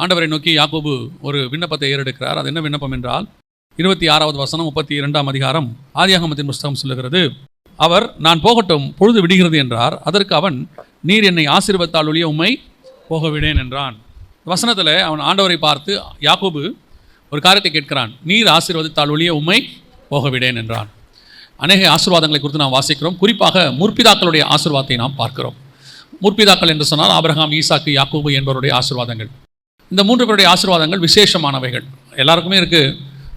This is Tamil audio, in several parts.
ஆண்டவரை நோக்கி யாக்கோபு ஒரு விண்ணப்பத்தை ஏறெடுக்கிறார். அது என்ன விண்ணப்பம் என்றால் 26வது வசனம் 32ஆம் அதிகாரம் ஆதியாகமத்தின் புஸ்தகம் சொல்லுகிறது. அவர் நான் போகட்டும் பொழுது விடுகிறது என்றார். அதற்கு அவன் நீர் என்னை ஆசீர்வதித்தால் ஒழிய உம்மை போக விடேன் என்றான். வசனத்தில் அவன் ஆண்டவரை பார்த்து யாக்கோபு ஒரு காரியத்தை கேட்கிறான். நீர் ஆசீர்வதித்தால் ஒழிய உம்மை போக விடேன் என்றான். அநேக ஆசீர்வாதங்களை குறித்து நாம் வாசிக்கிறோம். குறிப்பாக முற்பிதாக்களுடைய ஆசீர்வாதத்தை நாம் பார்க்கிறோம். முற்பிதாக்கள் என்று சொன்னால் ஆபிரகாம், ஈசாக்கு, யாக்கோபு என்பவருடைய ஆசீர்வாதங்கள். இந்த 3 பேருடைய ஆசீர்வாதங்கள் விசேஷமானவைகள், எல்லாருக்குமே இருக்குது.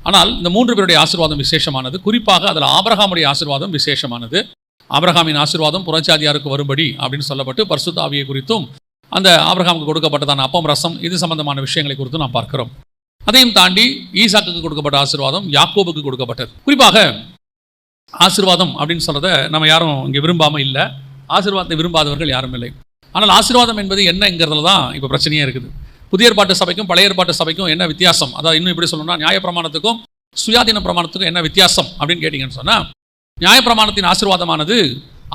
ஆனால் இந்த 3 பேருடைய ஆசீர்வாதம் விசேஷமானது. குறிப்பாக அதில் ஆபிரகாமுடைய ஆசீர்வாதம் விசேஷமானது. ஆபிரகாமின் ஆசீர்வாதம் புறஜாதியாருக்கு வரும்படி அப்படின்னு சொல்லப்பட்டு பரிசுத்த ஆவியை குறித்தும் அந்த ஆபிரகாமுக்கு கொடுக்கப்பட்டதான அப்பம், ரசம், இது சம்பந்தமான விஷயங்களை குறித்தும் நாம் பார்க்கிறோம். அதையும் தாண்டி ஈசாக்குக்கு கொடுக்கப்பட்ட ஆசீர்வாதம் யாக்கோபுக்கு கொடுக்கப்பட்டது. குறிப்பாக ஆசீர்வாதம் அப்படின்னு சொல்கிறத நம்ம யாரும் இங்கே விரும்பாமல் இல்லை. ஆசீர்வாதத்தை விரும்பாதவர்கள் யாரும் இல்லை. ஆனால் ஆசீர்வாதம் என்பது என்னங்கிறதுல தான் இப்போ பிரச்சனையே இருக்குது. புதிய ஏற்பாட்டு சபைக்கும் பழைய ஏற்பாட்டு சபைக்கும் என்ன வித்தியாசம்? அதாவது இன்னும் இப்படி சொல்லணும்னா நியாயப்பிரமாணத்துக்கும் சுயாதீன பிரமாணத்துக்கும் என்ன வித்தியாசம் அப்படின்னு கேட்டிங்கன்னு சொன்னால், நியாயப்பிரமாணத்தின் ஆசீர்வாதமானது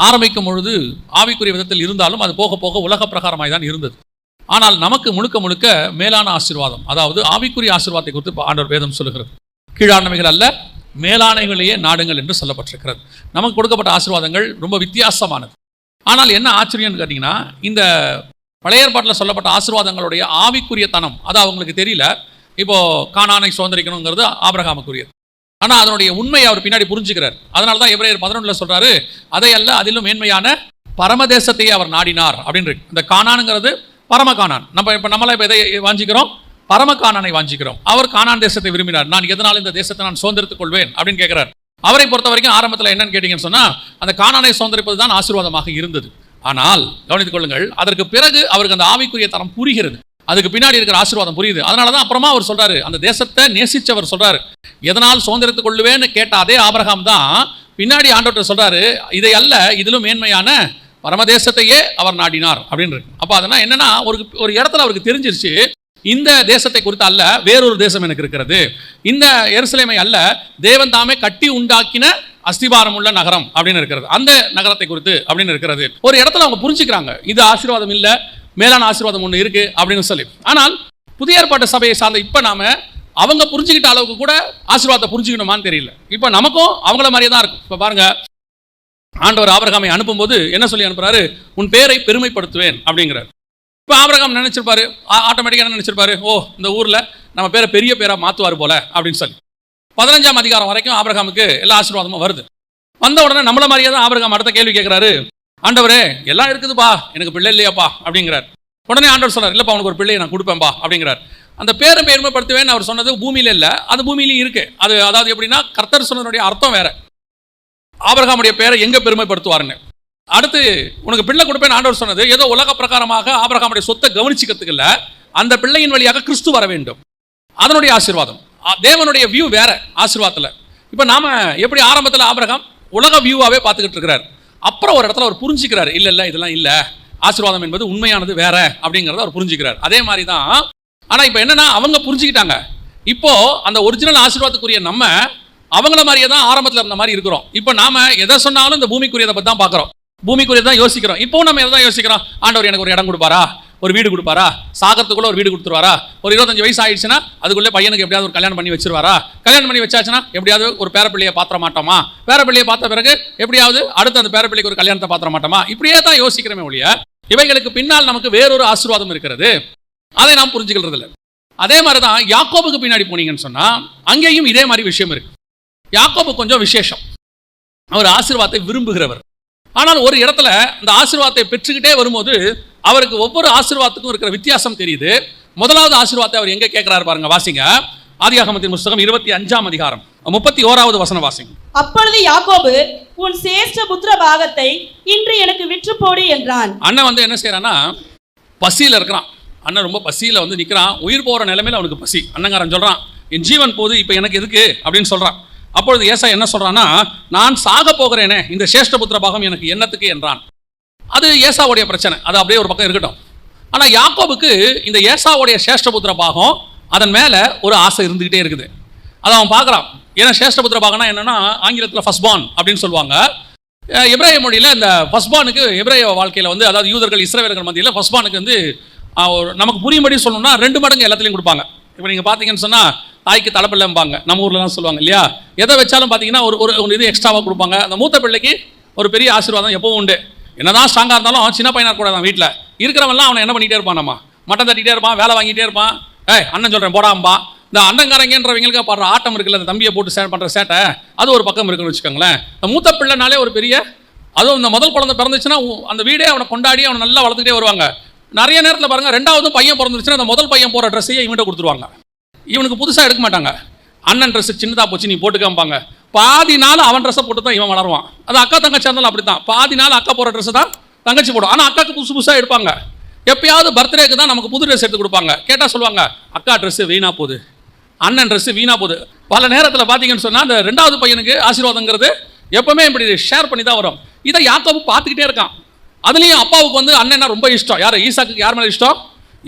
ஆரம்பிக்கும் பொழுது ஆவிக்குரிய விதத்தில் இருந்தாலும் அது போக போக உலக பிரகாரமாய் தான் இருந்தது. ஆனால் நமக்கு முழுக்க முழுக்க மேலான ஆசீர்வாதம், அதாவது ஆவிக்குரிய ஆசீர்வாதத்தை குறித்து ஆண்டவர் வேதம் சொல்லுகிறது. கீழானவைகள் அல்ல மேலானவைகளையே நாடுங்கள் என்று சொல்லப்பட்டிருக்கிறது. நமக்கு கொடுக்கப்பட்ட ஆசீர்வாதங்கள் ரொம்ப வித்தியாசமானது. ஆனால் என்ன ஆச்சரியம்னு கேட்டிங்கன்னா, இந்த பழைய ஏற்பாட்டில் சொல்லப்பட்ட ஆசீர்வாதங்களுடைய ஆவிக்குரிய தனம் அது அவங்களுக்கு தெரியல. இப்போது கானானை சுதந்திரிக்கணுங்கிறது ஆபிரகாமுக்குரியது. ஆனால் அதனுடைய உண்மையை அவர் பின்னாடி புரிஞ்சுக்கிறார். அதனால தான் எபிரேயர் 11 சொல்கிறாரு, அதை அல்ல அதிலும் மேன்மையான பரமதேசத்தையே அவர் நாடினார் அப்படின்னு. இந்த கானானுங்கிறது பரம கானான். நம்மளை இப்போ எதை வாஞ்சிக்கிறோம்? பரம கானானை வாஞ்சிக்கிறோம். அவர் கானான் தேசத்தை விரும்பினார். நான் எதனால் இந்த தேசத்தை நான் சுதந்திரித்துக் கொள்வேன் அப்படின்னு கேட்கிறார். அவரை பொறுத்த வரைக்கும் ஆரம்பத்தில் என்னன்னு கேட்டீங்கன்னு சொன்னால், அந்த கானானை சுதந்திரிப்பது தான் ஆசீர்வாதமாக இருந்தது. ஆனால் கவனித்துக் கொள்ளுங்கள், அதற்கு பிறகு அவருக்கு அந்த ஆவிக்குரிய தரம் புரிகிறது. அதுக்கு பின்னாடி இருக்கிற ஆசீர்வாதம் புரியுது. அதனால தான் அப்புறமா அவர் சொல்றாரு, அந்த தேசத்தை நேசிச்சவர் சொல்றாரு, எதனால் சுதந்திரித்துக் கொள்ளுவேன்னு கேட்ட அதே ஆபிரகாம் தான் பின்னாடி ஆண்டவர்கிட்ட சொல்றாரு, இதை அல்ல இதிலும் மேன்மையான பரமதேசத்தையே அவர் நாடினார் அப்படின்னு இருக்கு. அப்போ அதனால் என்னன்னா, ஒரு இடத்துல அவருக்கு தெரிஞ்சிருச்சு, இந்த தேசத்தை குறித்து அல்ல வேறொரு தேசம் எனக்கு இருக்கிறது, இந்த எருசலேமை அல்ல தேவன் தாமே கட்டி உண்டாக்கின அஸ்திபாரம் உள்ள நகரம் அப்படின்னு இருக்கிறது, அந்த நகரத்தை குறித்து அப்படின்னு இருக்கிறது. ஒரு இடத்துல அவங்க புரிஞ்சுக்கிறாங்க, இது ஆசீர்வாதம் இல்லை, மேலான ஆசீர்வாதம் ஒன்று இருக்கு அப்படின்னு சொல்லி. ஆனால் புதிய ஏற்பாட்டு சபையை சார்ந்த இப்போ நாம அவங்க புரிஞ்சுக்கிட்ட அளவுக்கு கூட ஆசீர்வாதத்தை புரிஞ்சுக்கணுமான்னு தெரியல. இப்போ நமக்கும் அவங்கள மாதிரியே தான் இருக்கும். இப்போ பாருங்க, ஆண்டவர் ஆபிரகாமை அனுப்பும்போது என்ன சொல்லி அனுப்புறாரு? உன் பேரை பெருமைப்படுத்துவேன் அப்படிங்கிறார். இப்போ ஆபிரகாம் நினைச்சிருப்பாரு, ஆட்டோமேட்டிக்காக என்ன நினைச்சிருப்பாரு? ஓ, இந்த ஊரில் நம்ம பேரை பெரிய பேராக மாற்றுவார் போல அப்படின்னு சொல்லி. 15ஆம் அதிகாரம் வரைக்கும் ஆபிரகாமுக்கு எல்லா ஆசீர்வாதமும் வருது. வந்த உடனே நம்மள மாதிரியே தான் ஆபிரகாம் அடுத்த கேள்வி கேட்குறாரு, ஆண்டவரே எல்லாம் இருக்குதுப்பா, எனக்கு பிள்ளை இல்லையாப்பா அப்படிங்கிறார். உடனே ஆண்டவர் சொன்னார், இல்லைப்பா உனக்கு ஒரு பிள்ளையை நான் கொடுப்பேன்பா அப்படிங்கிறார். அந்த பேரை பெருமைப்படுத்துவேன்னு அவர் சொன்னது பூமியில இல்லை, அது பூமியிலையும் இருக்கு. அது அதாவது எப்படின்னா, கர்த்தர் சொன்னதுடைய அர்த்தம் வேற. ஆபிரகாமுடைய பேரை எங்க பெருமைப்படுத்துவாருன்னு. அடுத்து உனக்கு பிள்ளை கொடுப்பேன் ஆண்டவர் சொன்னது ஏதோ உலக பிரகாரமாக ஆபிரகாமுடைய சொத்தை கவனிச்சுக்கிறதுக்கு, அந்த பிள்ளையின் வழியாக கிறிஸ்து வர வேண்டும், அதனுடைய ஆசீர்வாதம். தேவனுடைய வியூ வேற ஆசீர்வாதத்தில். இப்போ நாம எப்படி ஆரம்பத்தில் ஆபிரகாம் உலக வியூவாகவே பார்த்துக்கிட்டு இருக்கிறார். அப்புறம் ஒரு இடத்துல அவர் புரிஞ்சுக்கிறார், இல்லை இதெல்லாம் இல்லை, ஆசீர்வாதம் என்பது உண்மையானது வேற அப்படிங்கிறத அவர் புரிஞ்சுக்கிறார். அதே மாதிரி தான். ஆனால் இப்போ என்னன்னா, அவங்க புரிஞ்சுக்கிட்டாங்க. இப்போ அந்த ஒரிஜினல் ஆசீர்வாதத்துக்குரிய நம்ம அவங்கள மாதிரியே தான் ஆரம்பத்தில் இருந்த மாதிரி இருக்கிறோம். இப்போ நாம எதை சொன்னாலும் இந்த பூமிக்குரியதை பற்றி தான் பார்க்குறோம், பூமிக்குரிய தான் யோசிக்கிறோம். இப்போ நம்ம எதை தான் யோசிக்கிறோம்? ஆண்டவர் எனக்கு ஒரு இடம் கொடுப்பாரா, ஒரு வீடு கொடுப்பாரா, சாகரத்துக்குள்ள ஒரு வீடு கொடுத்துருவாரா, ஒரு 25 வயசு ஆயிடுச்சுன்னா அதுக்குள்ளே பையனுக்கு எப்படியாவது ஒரு கல்யாணம் பண்ணி வச்சிருவாரா, கல்யாணம் பண்ணி வச்சாச்சுன்னா எப்படியாவது ஒரு பேரப்பிள்ளையை பாத்திர மாட்டோமா, பேரப்பிள்ளையை பார்த்த பிறகு எப்படியாவது அடுத்து அந்த பேரப்பிள்ளைக்கு ஒரு கல்யாணத்தை பாத்திர மாட்டோமா, இப்படியே தான் யோசிக்கிறோமே ஒழிய இவைகளுக்கு பின்னால் நமக்கு வேறொரு ஆசீர்வாதம் இருக்கிறது, அதை நாம் புரிஞ்சுக்கிறது இல்லை. அதே மாதிரி தான் யாக்கோபுக்கு பின்னாடி போனீங்கன்னு சொன்னா அங்கேயும் இதே மாதிரி விஷயம் இருக்கு. யாக்கோபு கொஞ்சம் விசேஷம், அவர் ஆசீர்வாதத்தை விரும்புகிறவர். ஆனால் ஒரு இடத்துல இந்த ஆசீர்வாதத்தை பெற்றுக்கிட்டே வரும்போது அவருக்கு ஒவ்வொரு ஆசீர்வாதத்துக்கும் இருக்கிற வித்தியாசம் தெரியுது. முதலாவது ஆசீர்வாதத்தை அவர் எங்க கேட்கிறாரு பாருங்க, வாசிங்க. ஆதியாகமத்தின் புத்தகம் 25ஆம் அதிகாரம் 31வது வசனம் வாசிங்க. அப்பொழுது யாக்கோபு, உன் சேஷ்ட புத்திர பாகத்தை இன்று எனக்கு விற்று போடு என்றான். அண்ணன் என்ன செய்யறான்னா, பசியில இருக்கிறான். அண்ணன் ரொம்ப பசியில நிக்கிறான், உயிர் போற நிலைமையில அவனுக்கு பசி. அண்ணங்காரன் சொல்றான், என் ஜீவன் போது இப்போ எனக்கு எதுக்கு அப்படின்னு சொல்றான். அப்பொழுது ஏசா என்ன சொல்றான்னா, நான் சாக போகிறேனே, இந்த சேஷ்டபுத்திர பாகம் எனக்கு என்னத்துக்கு என்றான். அது ஏசாவுடைய பிரச்சனை, அது அப்படியே ஒரு பக்கம் இருக்கட்டும். ஆனால் யாக்கோபுக்கு இந்த ஏசாவுடைய சேஷ்டபுத்திர பாகம் அதன் மேலே ஒரு ஆசை இருந்துகிட்டே இருக்குது. அதை அவன் பார்க்குறான். ஏன்னா சேஷ்டபுத்திர பாகம்னா என்னன்னா, ஆங்கிலத்தில் ஃபர்ஸ்ட் பார்ன் அப்படின்னு சொல்லுவாங்க. எபிரேய மொழியில் இந்த ஃபர்ஸ்ட் பார்னுக்கு எபிரேய வாழ்க்கையில் அதாவது யூதர்கள் இஸ்ரவேலர்கள் மத்தியில் ஃபர்ஸ்ட் பார்னுக்கு நமக்கு புரியும்படி சொல்லணும்னா 2 மடங்கு எல்லாத்துலேயும் கொடுப்பாங்க. இப்போ நீங்கள் பார்த்தீங்கன்னு சொன்னால் தாய்க்கு தலைப்பிள்ளைம்பாங்க, நம்ம ஊர்லலாம் சொல்லுவாங்க இல்லையா. எதை வச்சாலும் பார்த்தீங்கன்னா ஒரு இது எக்ஸ்ட்ராவாக கொடுப்பாங்க. அந்த மூத்த பிள்ளைக்கு ஒரு பெரிய ஆசீர்வாதம் எப்பவும் உண்டு. என்னதான் ஸ்ட்ராங்காக இருந்தாலும் சின்ன பையனாக கூட தான் வீட்டில் இருக்கிறவன்லாம் அவனை என்ன பண்ணிகிட்டே இருப்பான், நம்ம மட்டம் தட்டிகிட்டே இருப்பான், வேலை வாங்கிட்டே இருப்பான். அண்ணன் சொல்கிறேன் போடாம்பா. இந்த அண்ணங்காரங்கன்றவங்களுக்கு பாடுற ஆட்டம் இருக்குல்ல, அந்த தம்பியை போட்டு பண்ணுற சேட்டை, அது ஒரு பக்கம் இருக்குன்னு வச்சுக்கோங்களேன். இந்த மூத்த பிள்ளைனாலே ஒரு பெரிய, அதுவும் இந்த முதல் குழந்தை பிறந்துச்சுன்னா அந்த வீடே அவனை கொண்டாடி அவனை நல்லா வளர்த்துக்கிட்டே வருவாங்க. நிறைய நேரத்தில் பாருங்கள், 2வது பையன் பிறந்துச்சுன்னா அந்த முதல் பையன் போகிற ட்ரெஸ்ஸையே இவன்கிட்ட கொடுத்துருவாங்க. இவனுக்கு புதுசாக எடுக்க மாட்டாங்க. அண்ணன் ட்ரெஸ்ஸு சின்னதாக போச்சு நீ போட்டுக்காம்பாங்க. பாதி நாள் அவன் ட்ரெஸ்ஸை போட்டு தான் இவன் வளருவான். அது அக்கா தங்கச்சி இருந்தாலும் அப்படி தான். பாதி நாள் அக்கா போகிற ட்ரெஸ்ஸை தான் தங்கச்சி போடும். ஆனால் அக்காவுக்கு புதுசாக எடுப்பாங்க. எப்பயாவது பர்த்டேக்கு தான் நமக்கு புது ட்ரெஸ் எடுத்து கொடுப்பாங்க. கேட்டால் சொல்லுவாங்க, அக்கா ட்ரெஸ்ஸு வீணாக போகுது, அண்ணன் ட்ரெஸ்ஸு வீணாக போகுது. பல நேரத்தில் பார்த்தீங்கன்னு சொன்னால் அந்த 2வது பையனுக்கு ஆசீர்வாதங்கிறது எப்பவுமே இப்படி ஷேர் பண்ணி தான் வரும். இதை யாக்கோபு பார்த்துக்கிட்டே இருக்கான். அதுலேயும் அப்பாவுக்கு வந்து அண்ணன்னா ரொம்ப இஷ்டம். யார்? ஈசாக்கு யார் மேலே இஷ்டம்?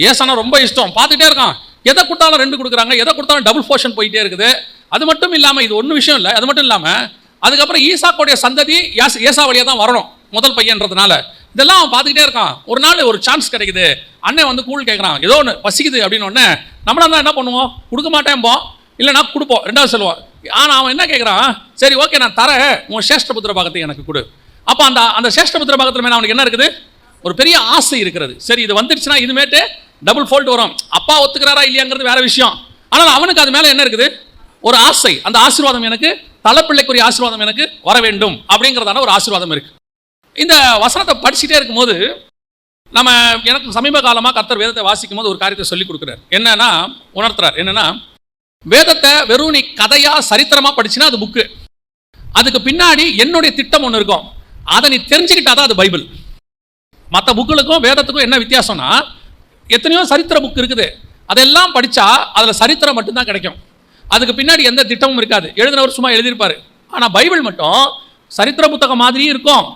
ஏசானா ரொம்ப இஷ்டம். பார்த்துக்கிட்டே இருக்கான். எதை கொடுத்தாலும் 2 கொடுக்குறாங்க, எதை கொடுத்தாலும் டபுள் போர்ஷன் போயிட்டே இருக்குது. அது மட்டும் இல்லாமல் இது ஒன்றும் விஷயம் இல்லை. அது மட்டும் இல்லாமல் அதுக்கப்புறம் ஈசாக்குடைய சந்ததி ஏசா வழியாக தான் வரணும், முதல் பையன்றதுனால. இதெல்லாம் அவன் பார்த்துக்கிட்டே இருக்கான். ஒரு நாள் ஒரு சான்ஸ் கிடைக்குது. அண்ணன் வந்து கூழ் கேட்குறான், ஏதோ ஒன்று பசிக்குது அப்படின்னு ஒன்று. நம்மளா தான் என்ன பண்ணுவோம்? கொடுக்க மாட்டேன்போம், இல்லைனா கொடுப்போம், 2வது சொல்லுவோம். ஆனால் அவன் என்ன கேட்குறான், சரி ஓகே நான் தரேன், உன் சேஷ்டபுத்திர பாகத்தை எனக்கு கொடு. அப்போ அந்த சேஷ்டபுத்திர பாகத்தில் மேலே அவனுக்கு என்ன இருக்குது? ஒரு பெரிய ஆசை இருக்கிறது. சரி இது வந்துடுச்சுன்னா இதுமேட்டு டபுள் ஃபோல்ட் வரும். அப்பா ஒத்துக்கிறாரா இல்லையாங்கிறது வேற விஷயம். ஆனால் அவனுக்கு அது மேலே என்ன இருக்குது? ஒரு ஆசை. அந்த ஆசீர்வாதம் எனக்கு, தலைப்பிள்ளைக்குரிய ஆசீர்வாதம் எனக்கு வர வேண்டும் அப்படிங்கிறதான ஒரு ஆசீர்வாதம் இருக்கு. இந்த வசனத்தை படிச்சுட்டே இருக்கும்போது எனக்கு சமீப காலமாக கர்த்தர் வேதத்தை வாசிக்கும் போது ஒரு காரியத்தை சொல்லி கொடுக்குறார். என்னன்னா உணர்த்துறார். என்னன்னா, வேதத்தை வெறும் நீ கதையா சரித்திரமா படிச்சுன்னா அது புக்கு. அதுக்கு பின்னாடி என்னுடைய திட்டம் ஒன்று இருக்கும். அதை நீ தெரிஞ்சுக்கிட்டாதான் அது பைபிள். மற்ற புக்குகளுக்கும் வேதத்துக்கும் என்ன வித்தியாசம்னா, எத்தனையோ சரித்திர புக்கு இருக்குது, அதெல்லாம் படித்தா அதில் சரித்திரம் மட்டும்தான் கிடைக்கும். அதுக்கு பின்னாடி எந்த திட்டமும் இருக்காது. எழுதினவர் சும்மா எழுதியிருப்பார். ஆனால் பைபிள் மட்டும் சரித்திர புத்தகம் மாதிரியும் இருக்கும்.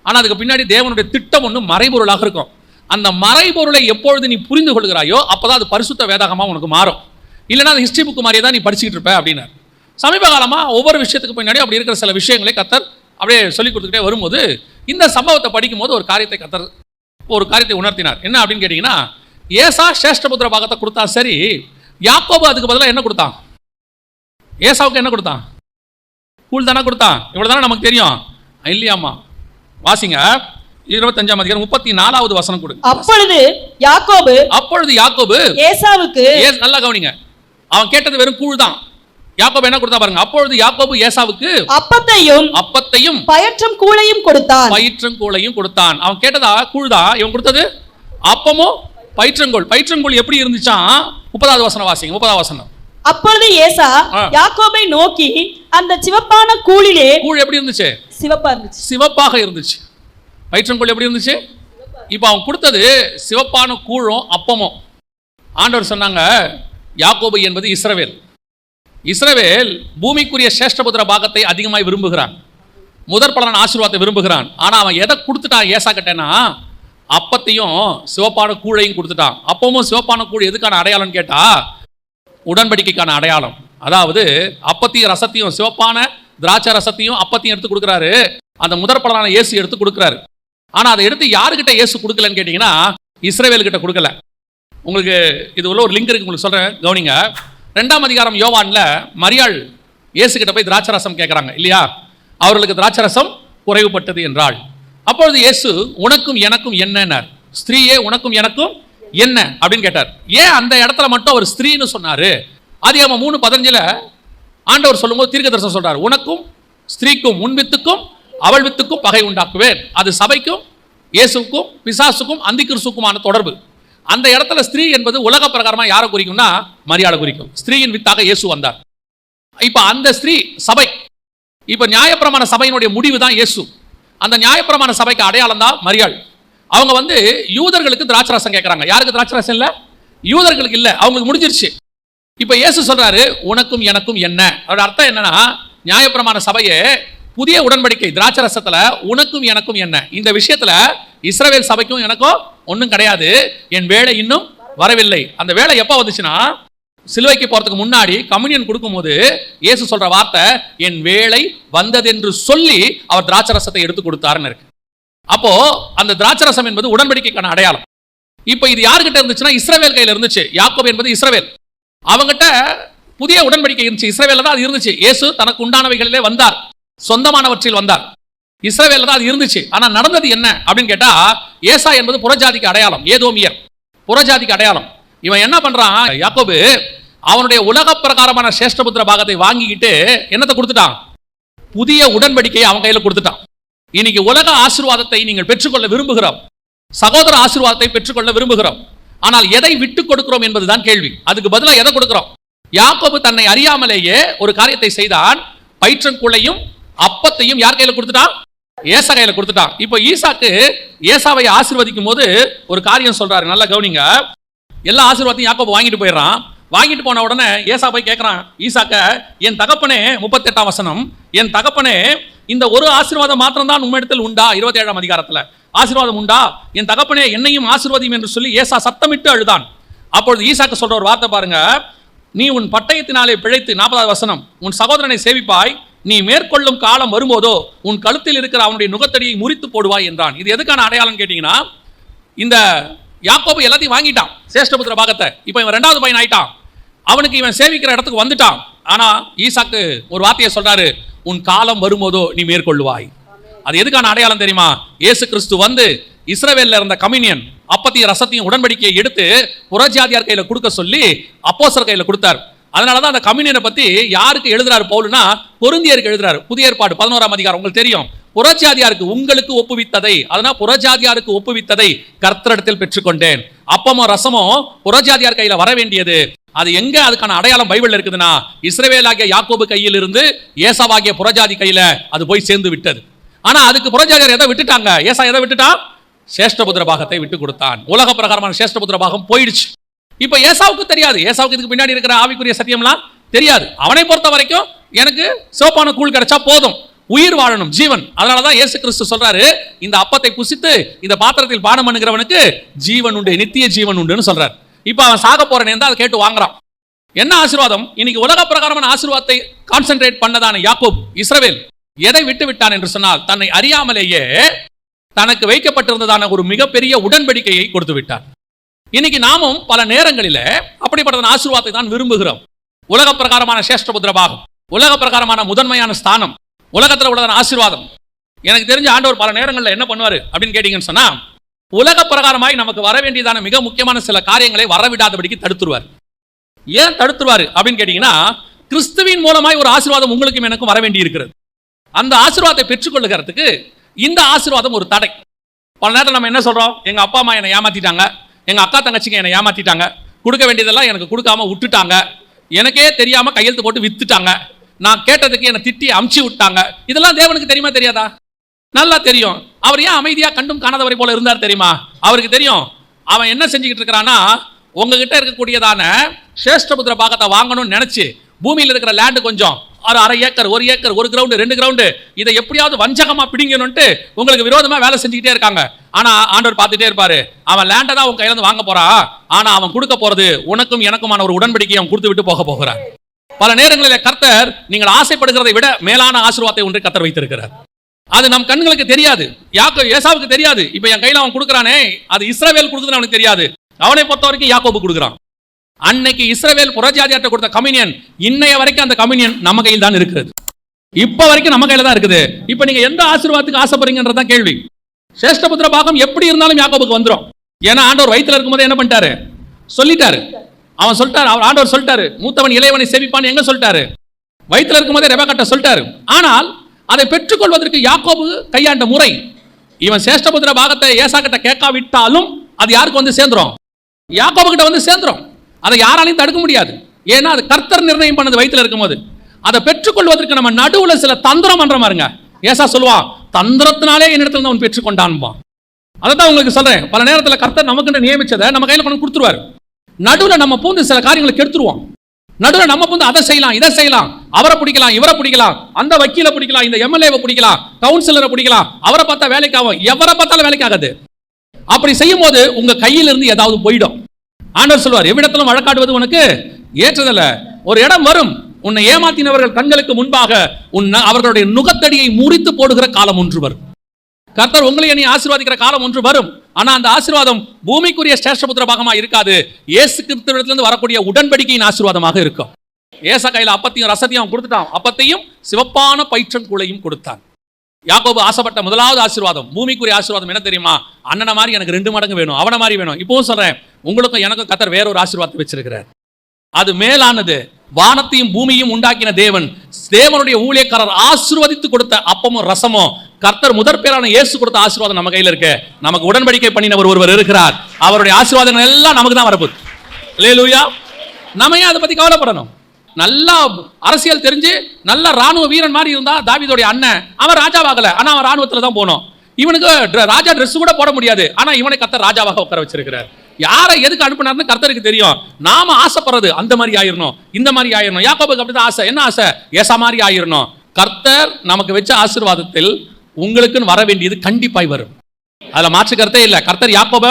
ஆனால் அதுக்கு பின்னாடி தேவனுடைய திட்டம் ஒன்று மறைபொருளாக இருக்கும். அந்த மறைபொருளை எப்பொழுது நீ புரிந்து கொள்கிறாயோ அப்போதான் அது பரிசுத்த வேதாகமாக உனக்கு மாறும். இல்லைனா அது ஹிஸ்ட்ரி புக்கு மாதிரியே தான் நீ படிச்சுக்கிட்டு இருப்ப அப்படின்னு. சமீப காலமாக ஒவ்வொரு விஷயத்துக்கு பின்னாடி அப்படி இருக்கிற சில விஷயங்களை கர்த்தர் அப்படியே சொல்லி கொடுத்துக்கிட்டே வரும்போது இந்த சம்பவத்தை படிக்கும்போது ஒரு காரியத்தை உணர்த்தினார். என்ன அப்படின்னு கேட்டிங்கன்னா, ஏசா சேஷ்டபுத்திர பாகத்தை கொடுத்தா சரி, யாக்கோபு அதுக்கு பதிலாக என்ன கொடுத்தான்? ஏசாவுக்கு என்ன கொடுத்தான்? கூழ் தானே கொடுத்தான். இவ்வளவு தானே நமக்கு தெரியும் இல்லையாமா? வாசிங்க 25ஆம் அதிகாரம் 34வது வசனம் கொடுங்க. அப்பொழுது யாக்கோபு ஏசாவுக்கு, நல்லா கவனிங்க, அவன் கேட்டது வெறும் கூழ் தான். யாக்கோபு என்ன கொடுத்தா பாருங்க. அப்பொழுது யாக்கோபு ஏசாவுக்கு அப்பத்தையும் பயிற்றும் கூழையும் கொடுத்தான். அவன் கேட்டதா கூழ் தான், இவன் கொடுத்தது அப்பமும் பயிற்றங்கோள் எப்படி இருந்துச்சான்? 30வது வசனம் வாசிங்க. 30வது வசனம். அப்பொழுது ஏசா யாக்கோபை நோக்கி, அந்த சிவப்பான கூழிலே, கூழ் எப்படி இருந்துச்சு? சிவப்பாக இருந்துச்சு. பயிற்றங்கோள் எப்படி இருந்துச்சு? இப்போ அவன் கொடுத்தது சிவப்பான கூழும் அப்பமும். ஆண்டவர் சொன்னாங்க, யாக்கோபு என்பது இஸ்ரவேல் பூமிக்குரிய சேஷ்டபுத்திர பாகத்தை அதிகமாக விரும்புகிறான், முதற் பலன் ஆசீர்வாதத்தை விரும்புகிறான். ஆனால் அவன் எதை கொடுத்துட்டான் ஏசா கிட்டேன்னா, அப்பத்தையும் சிவப்பான கூழையும் கொடுத்துட்டான். அப்பமும் சிவப்பான கூழ் எதுக்கான அடையாளம்னு கேட்டா, உடன்படிக்கைக்கான அடையாளம். அதாவது அப்பத்தையும் ரசத்தையும், சிவப்பான திராட்சை ரசத்தையும் அப்பத்தையும் எடுத்து கொடுக்குறாரு. அந்த முதற் பலனான இயேசு எடுத்து கொடுக்குறாரு. ஆனால் அதை எடுத்து யாருக்கிட்ட இயேசு கொடுக்கலன்னு கேட்டிங்கன்னா, இஸ்ரவேல் கிட்ட கொடுக்கல. உங்களுக்கு இது உள்ள ஒரு லிங்க் இருக்கு, உங்களுக்கு சொல்கிறேன், கவனிங்க. 2ஆம் அதிகாரம் யோவான்ல மரியாள் இயேசு கிட்ட போய் திராட்சை ரசம் கேட்குறாங்க இல்லையா? அவர்களுக்கு திராட்சை ரசம் குறைவுபட்டது என்றாள். அப்பொழுது இயேசு, உனக்கும் எனக்கும் என்னன்னார். ஸ்திரீயே, உனக்கும் எனக்கும் என்ன அப்படின்னு கேட்டார். ஏன் அந்த இடத்துல மட்டும் அவர் ஸ்திரீன்னு சொன்னாரு? ஆதியாகமம் 3:15 ஆண்டவர் சொல்லும்போது தீர்க்கதரிசனம் சொல்றார், உனக்கும் ஸ்திரீக்கும் உன் வித்துக்கும் அவள் வித்துக்கும் பகை உண்டாக்குவேன். அது சபைக்கும் இயேசுக்கும் பிசாசுக்கும் அந்திகிறிஸ்துக்குமான தொடர்பு. அந்த இடத்துல ஸ்திரீ என்பது உலக பிரகாரமா யாரை குறிக்கும்னா மரியாதை குறிக்கும். ஸ்திரீயின் வித்தாக இயேசு வந்தார். இப்ப அந்த ஸ்திரீ சபை. இப்ப நியாயப்பிரமாண சபையினுடைய முடிவு தான் இயேசு. அந்த நியாயப்பிரமாண சபைக்கு அடையாளம் தான் மரியாள். அவங்க யூதர்களுக்கு திராட்சரசம் கேட்கறாங்க. யாருக்கு திராட்சரசம் இல்ல? யூதர்களுக்கு இல்ல, அவங்களுக்கு முடிஞ்சிருச்சு. இப்ப இயேசு சொல்றாரு, உனக்கும் எனக்கும் என்ன. அதோட அர்த்தம் என்னன்னா, நியாயப்பிரமாண சபையே புதிய உடன்படிக்கை திராட்சரசத்துல உனக்கும் எனக்கும் என்ன. இந்த விஷயத்துல இஸ்ரவேல் சபைக்கும் எனக்கும் ஒன்றும் கிடையாது. என் வேலை இன்னும் வரவில்லை. அந்த வேலை எப்போ வந்துச்சுன்னா, சிலுவைக்கு போறதுக்கு முன்னாடி கம்யூனியன் கொடுக்கும்போது இயேசு சொல்ற வார்த்தை, என் வேலை வந்ததென்று சொல்லி அவர் திராட்சரசத்தை எடுத்து கொடுத்தாருன்னு இருக்கு. அப்போ அந்த திராட்சரசம் என்பது உடன்படிக்கைக்கான அடையாளம். இப்ப இது யார்கிட்ட இருந்துச்சுன்னா இஸ்ரவேல் கையில இருந்துச்சு. யாக்கோபு என்பது இஸ்ரவேல். அவங்கிட்ட புதிய உடன்படிக்கை இருந்துச்சு. இஸ்ரவேல்ல தான் அது இருந்துச்சு. இயேசு தனக்கு உண்டானவைகளிலே வந்தார், சொந்தமானவற்றில் வந்தார். இஸ்ரவேல்ல தான் அது இருந்துச்சு. ஆனா நடந்தது என்ன அப்படின்னு கேட்டா, ஏசா என்பது புறஜாதிக்கு அடையாளம், ஏதோமியர் புறஜாதிக்கு அடையாளம். இவன் என்ன பண்றான், யாக்கோபு அவனுடைய உலக பிரகாரமான சேஷ்டபுத்திர பாகத்தை வாங்கிக்கிட்டு என்னத்தை கொடுத்துட்டான், புதிய உடன்படிக்கையை அவன் கையில கொடுத்துட்டான். இன்னைக்கு உலக ஆசீர்வாதத்தை நீங்கள் பெற்றுக்கொள்ள விரும்புகிறோம், சகோதர ஆசீர்வாதத்தை பெற்றுக்கொள்ள விரும்புகிறோம். ஆனால் எதை விட்டு கொடுக்கிறோம் என்பதுதான் கேள்வி. அதுக்கு பதிலாக எதை கொடுக்கிறோம்? யாக்கோபு தன்னை அறியாமலேயே ஒரு காரியத்தை செய்தான். பயிற்றன்குள்ளையும் அப்பத்தையும் யார் கையில கொடுத்துட்டான்? ஏசா கையில கொடுத்துட்டான். இப்போ ஈசாக்கு ஏசாவை ஆசீர்வதிக்கும் போது ஒரு காரியம் சொல்றாரு, நல்லா கவனிங்க. எல்லா ஆசீர்வாதத்தையும் யாக்கோபு வாங்கிட்டு போயிடுறான். வாங்கிட்டு போன உடனே ஏசா போய் கேட்கிறான் ஈசாக்க, என் தகப்பனே, 38ஆம் வசனம், என் தகப்பனே, இந்த ஒரு ஆசீர்வாதம் மாத்திரம் தான் உம்மிடத்தில் உண்டா? 27ஆம் அதிகாரத்துல ஆசீர்வாதம் உண்டா? என் தகப்பனே என்னையும் ஆசீர்வதியும் என்று சொல்லி ஏசா சத்தமிட்டு அழுதான். அப்பொழுது ஈசாக்கு சொல்ற ஒரு வார்த்தை பாருங்க, நீ உன் பட்டயத்தினாலே பிழைத்து, 40ஆவது வசனம், உன் சகோதரனை சேவிப்பாய், நீ மேற்கொள்ளும் காலம் வரும்போதோ உன் கழுத்தில் இருக்கிற அவனுடைய நுகத்தடியை முறித்து போடுவாய் என்றான். இது எதுக்கான அடையாளம் கேட்டீங்கன்னா, இந்த யாக்கோபு எல்லாத்தையும் வாங்கிட்டான், சேஷ்டபுத்திர பாகத்தை. இப்போ இவன் 2வது பையன் ஆயிட்டான். அவனுக்கு இவன் சேவிக்கிற இடத்துக்கு வந்துட்டான். ஆனா ஈசாக்கு ஒரு வார்த்தையை சொல்றாரு, உன் காலம் வரும்போதோ நீ மேற்கொள்ளுவாய். அது எதுக்கான அடையாளம் தெரியுமா? இயேசு கிறிஸ்து வந்து இஸ்ரவேல்ல இருந்த கம்யூனியன் அப்பத்தையும் ரசத்தையும் உடன்படிக்கையை எடுத்து புறஜாதியார் கையில கொடுக்க சொல்லி அப்போஸ்தலர் கையில கொடுத்தார். அதனாலதான் அந்த கம்யூனியனை பத்தி யாருக்கு எழுதுறாரு பவுல்னா, கொரிந்தியருக்கு எழுதுறாரு. புதிய ஏற்பாடு 11ஆம் அதிகாரம் உங்களுக்கு தெரியும். புறஜாதியாருக்கு உங்களுக்கு ஒப்புவித்ததை, அதனால புறஜாதியாருக்கு ஒப்புவித்ததை கர்த்தரிடத்தில் பெற்றுக்கொண்டேன். அப்பமோ ரசமோ புறஜாதியார் கையில வர வேண்டியது. அது எங்க அதுக்கான அடையாளம் பைபிள்ல இருக்குதுன்னா, இஸ்ரவேலாகிய யாக்கோபு கையில் இருந்து ஏசாவாகிய புறஜாதி கையில அது போய் சேர்ந்து விட்டது. ஆனா அதுக்கு புறஜாதியார் எதை விட்டுட்டாங்க? ஏசா எதை விட்டுட்டான்? சேஷ்டபுத்திர பாகத்தை விட்டு கொடுத்தான். உலக பிரகாரமான சேஷ்டபுத்திர பாகம் போயிடுச்சு. இப்ப ஏசாவுக்கு தெரியாது, ஏசாவுக்கு இதுக்கு பின்னாடி இருக்கிற ஆவிக்குரிய சத்தியம்லாம் தெரியாது. அவனை பொறுத்த வரைக்கும் எனக்கு சிவப்பான கூழ் கிடைச்சா போதும், உயிர் வாழணும், ஜீவன். அதனாலதான் இயேசு கிறிஸ்து சொல்றாரு, இந்த அப்பத்தை புசித்து இந்த பாத்திரத்தில் பானம் பண்ணுகிறவனுக்கு ஜீவன் உண்டு, நித்திய ஜீவன் உண்டுன்னு சொல்றாரு. இப்ப அவன் சாக போற நேரம் அதை கேட்டு வாங்குறான். என்ன ஆசீர்வாதம்? இன்னைக்கு உலக பிரகாரமான ஆசீர்வாதத்தை கான்சென்ட்ரேட் பண்ணதான யாக்கோபு இஸ்ரவேல் எதை விட்டு விட்டான் என்று சொன்னால், தன்னை அறியாமலேயே தனக்கு வைக்கப்பட்டிருந்ததான ஒரு மிகப்பெரிய உடன்படிக்கையை கொடுத்து விட்டார். இன்னைக்கு நாமும் பல நேரங்களில அப்படிப்பட்ட ஆசீர்வாதத்தை தான் விரும்புகிறோம். உலக பிரகாரமான சேஷ்டபுத்திர பாகம், உலக பிரகாரமான முதன்மையான ஸ்தானம், உலகத்தில் உள்ளதான ஆசீர்வாதம். எனக்கு தெரிஞ்ச ஆண்டவர் பல நேரங்களில் என்ன பண்ணுவாரு அப்படின்னு கேட்டீங்கன்னு சொன்னா, உலக பிரகாரமாய் நமக்கு வர வேண்டியதான மிக முக்கியமான சில காரியங்களை வரவிடாதபடிக்கு தடுத்துருவார். ஏன் தடுத்துருவாரு அப்படின்னு கேட்டீங்கன்னா, கிறிஸ்துவின் மூலமாய் ஒரு ஆசீர்வாதம் உங்களுக்கும் எனக்கும் வர வேண்டி இருக்கிறது. அந்த ஆசீர்வாதத்தை பெற்றுக்கொள்ளுகிறதுக்கு இந்த ஆசீர்வாதம் ஒரு தடை. பல நேரம் நம்ம என்ன சொல்றோம், எங்க அப்பா அம்மா என்னை ஏமாத்திட்டாங்க, எங்க அக்கா தங்கச்சிங்க என்னை ஏமாத்திட்டாங்க, கொடுக்க வேண்டியதெல்லாம் எனக்கு கொடுக்காம விட்டுட்டாங்க, எனக்கே தெரியாம கையெழுத்து போட்டு வித்துட்டாங்க, நான் கேட்டதுக்கு என்னை திட்டி அமுச்சு விட்டாங்க. இதெல்லாம் தேவனுக்கு தெரியுமா தெரியாதா? நல்லா தெரியும். அவர் ஏன் அமைதியா கண்டும் காணாதவரை போல இருந்தார் தெரியுமா? அவருக்கு தெரியும் அவன் என்ன செஞ்சுக்கிட்டு இருக்கிறான்னா, உங்ககிட்ட இருக்கக்கூடியதான சேஷ்டபுத்திர பாகத்தை வாங்கணும்னு நினைச்சு பூமியில் இருக்கிற லேண்டு கொஞ்சம் ஒரு 1/2 ஏக்கர், 1 ஏக்கர், 1 கிரவுண்டு, 2 கிரவுண்டு, இதை எப்படியாவது வஞ்சகமா பிடிங்கணும்ட்டு உங்களுக்கு விரோதமா வேலை செஞ்சுக்கிட்டே இருக்காங்க. ஆனா ஆண்டவர் பார்த்துட்டே இருப்பாரு, அவன் லேண்டை தான் உன் கையில இருந்து வாங்க போறா, ஆனா அவன் கொடுக்க போறது உனக்கும் எனக்குமான ஒரு உடன்படிக்கையை அவன் கொடுத்து விட்டு போக போகிறார். பல நேரங்களில் கர்த்தர் நீங்கள் ஆசைப்படுகிறதை விட மேலான ஆசீர்வாதத்தை ஒன்றை கர்த்தர் வைத்திருக்கிறார். அது நம் கண்களுக்கு தெரியாது, ஏசாவுக்கு தெரியாது. இப்ப என் கையில அவன் கொடுக்குறானே, அது இஸ்ரவேல் கொடுக்குதுன்னு அவனுக்கு தெரியாது. அவனை பொறுத்த வரைக்கும் யாக்கோபு கொடுக்குறான். அன்னைக்கு இஸ்ரவேல் புறஜாதியார்ட்ட கொடுத்த கம்யூனியன் இன்னைய வரைக்கும் அந்த கம்யூனியன் நம்ம கையில் தான் இருக்கிறது. இப்ப வரைக்கும் நம்ம கையில தான் இருக்குது. இப்ப நீங்க எந்த ஆசீர்வாதத்துக்கு ஆசைப்படுறீங்கன்றதான் கேள்வி. சேஷ்டபுத்திர பாகம் எப்படி இருந்தாலும் யாக்கோபுக்கு வந்துடும். ஏன்னா ஆண்டவர் வயிற்றுல இருக்கும்போது என்ன பண்ணிட்டாரு, சொல்லிட்டாரு. அவன் சொல்லிட்டாரு, அவர் ஆண்டவர் சொல்லிட்டாரு, மூத்தவன் இளையவனை சேவிப்பான்னு எங்க சொல்லிட்டாரு? வயிற்றுல இருக்கும்போதே ரெபெக்காட்ட சொல்லிட்டாரு. ஆனால் அதை பெற்றுக்கொள்வதற்கு யாக்கோபு கையாண்ட முறை, இவன் சேஷ்டபுத்திர பாகத்தை ஏசா கிட்ட கேட்காவிட்டாலும் அது யாருக்கு வந்து சேர்ந்துரும்? யாக்கோபு கிட்ட வந்து சேர்ந்துரும். அதை யாராலையும் தடுக்க முடியாது. ஏன்னா அது கர்த்தர் நிர்ணயம் பண்ணது வயிற்றுல இருக்கும்போது. அதை பெற்றுக்கொள்வதற்கு நம்ம நடுவுல சில தந்திரம் பண்ற மாதிரிங்க. ஏசா சொல்லுவான், தந்திரத்தினாலே என்னிடத்துல அவன் பெற்றுக்கொண்டான்பா. அதை தான் உங்களுக்கு சொல்றேன். பல நேரத்தில் கர்த்தர் நமக்கு நியமிச்சதை நம்ம கையில கொண்டு கொடுத்துருவாரு. நடுவுல நம்ம பூந்து சில காரியங்களை கெடுத்துருவோம். நடுவுல நம்ம பூந்து அதை செய்யலாம், இதை செய்யலாம், அவரை பிடிக்கலாம், இவரை பிடிக்கலாம், அந்த வக்கீல பிடிக்கலாம், இந்த எம்எல்ஏவை பிடிக்கலாம், கவுன்சிலரை பிடிக்கலாம், அவரை பார்த்தா வேலைக்கு ஆகும், எவரை பார்த்தாலும் வேலைக்கு ஆகாது. அப்படி செய்யும் போது உங்க கையிலிருந்து ஏதாவது போயிடும். ஆண்டவர் சொல்வார், எவ்விடத்திலும் வழக்காடுவது உனக்கு ஏற்றதல்ல. ஒரு இடம் வரும், உன்னை ஏமாத்தினவர்கள் கண்களுக்கு முன்பாக அவர்களுடைய நுகத்தடியை முறித்து போடுகிற காலம் ஒன்று வரும். கர்த்தர் உங்களை என்னை ஆசீர்வதிக்கிற காலம் ஒன்று வரும். ஆனா அந்த ஆசீர்வாதம் பூமிக்குரிய சேஷ்டபுத்திர பாகமா இருக்காது. இயேசு கிறிஸ்துவிடத்திலிருந்து வரக்கூடிய உடன்படிக்கையின் ஆசீர்வாதமாக இருக்கும். ஏசா கையில அப்பத்தையும் ரசத்தையும் அவன் கொடுத்துட்டான். அப்பத்தையும் சிவப்பான பயிற்றங்கூழையும் கொடுத்தான். யாக்கோபு ஆசைப்பட்ட முதலாவது ஆசீர்வாதம், பூமிக்குரிய ஆசீர்வாதம் என்ன தெரியுமா? அண்ணனை மாதிரி எனக்கு 2 மடங்கு வேணும், அவனை மாதிரி வேணும். இப்பவும் சொல்றேன், உங்களுக்கும் எனக்கும் கர்த்தர் வேற ஒரு ஆசீர்வாதத்தை வச்சிருக்கிறார். அது மேலானது. வானத்தையும் பூமியும் உண்டாக்கின தேவன், தேவனுடைய ஊழியக்காரர் ஆசீர்வதித்து கொடுத்த அப்பமும் ரசமும், கர்த்தர் முதற் பேரான இயேசு கொடுத்த ஆசீர்வாதம் நம்ம கையில இருக்கு. நமக்கு உடன்படிக்கை பண்ணினவர் ஒருவர் இருக்கிறார். அவருடைய ஆசீர்வாதங்கள் எல்லாம் நமக்கு தான் வரப்போகுது. அல்லேலூயா. நம்ம ஏன் அதை பத்தி கவலைப்படணும்? நல்லா அரசியல் தெரிஞ்சு நல்ல ராணுவ வீரன் மாதிரி இருந்தா தாவீதுடைய அண்ணன், அவன் ராஜாவாகல, ஆனா அவன் ராணுவத்துல தான் போனோம். இவனுக்கு ராஜா ட்ரெஸ் கூட போட முடியாது, ஆனா இவனை கர்த்தர் ராஜாவாக உட்கார வச்சிருக்கிறார். யாரை எதுக்கு அனுப்பினார்னு கர்த்தருக்கு தெரியும். நாம ஆசைப்படுறது அந்த மாதிரி ஆயிரணும், இந்த மாதிரி ஆயிரணும். யாக்கோபுக்கு அப்படிதான் ஆசை. என்ன ஆசை? ஏசா மாதிரி ஆயிரணும். கர்த்தர் நமக்கு வச்ச ஆசீர்வாதத்தில் உங்களுக்குன்னு வர வேண்டியது கண்டிப்பாய் வரும். அதுல மாற்று கருத்தே இல்லை. கர்த்தர் யாக்கோப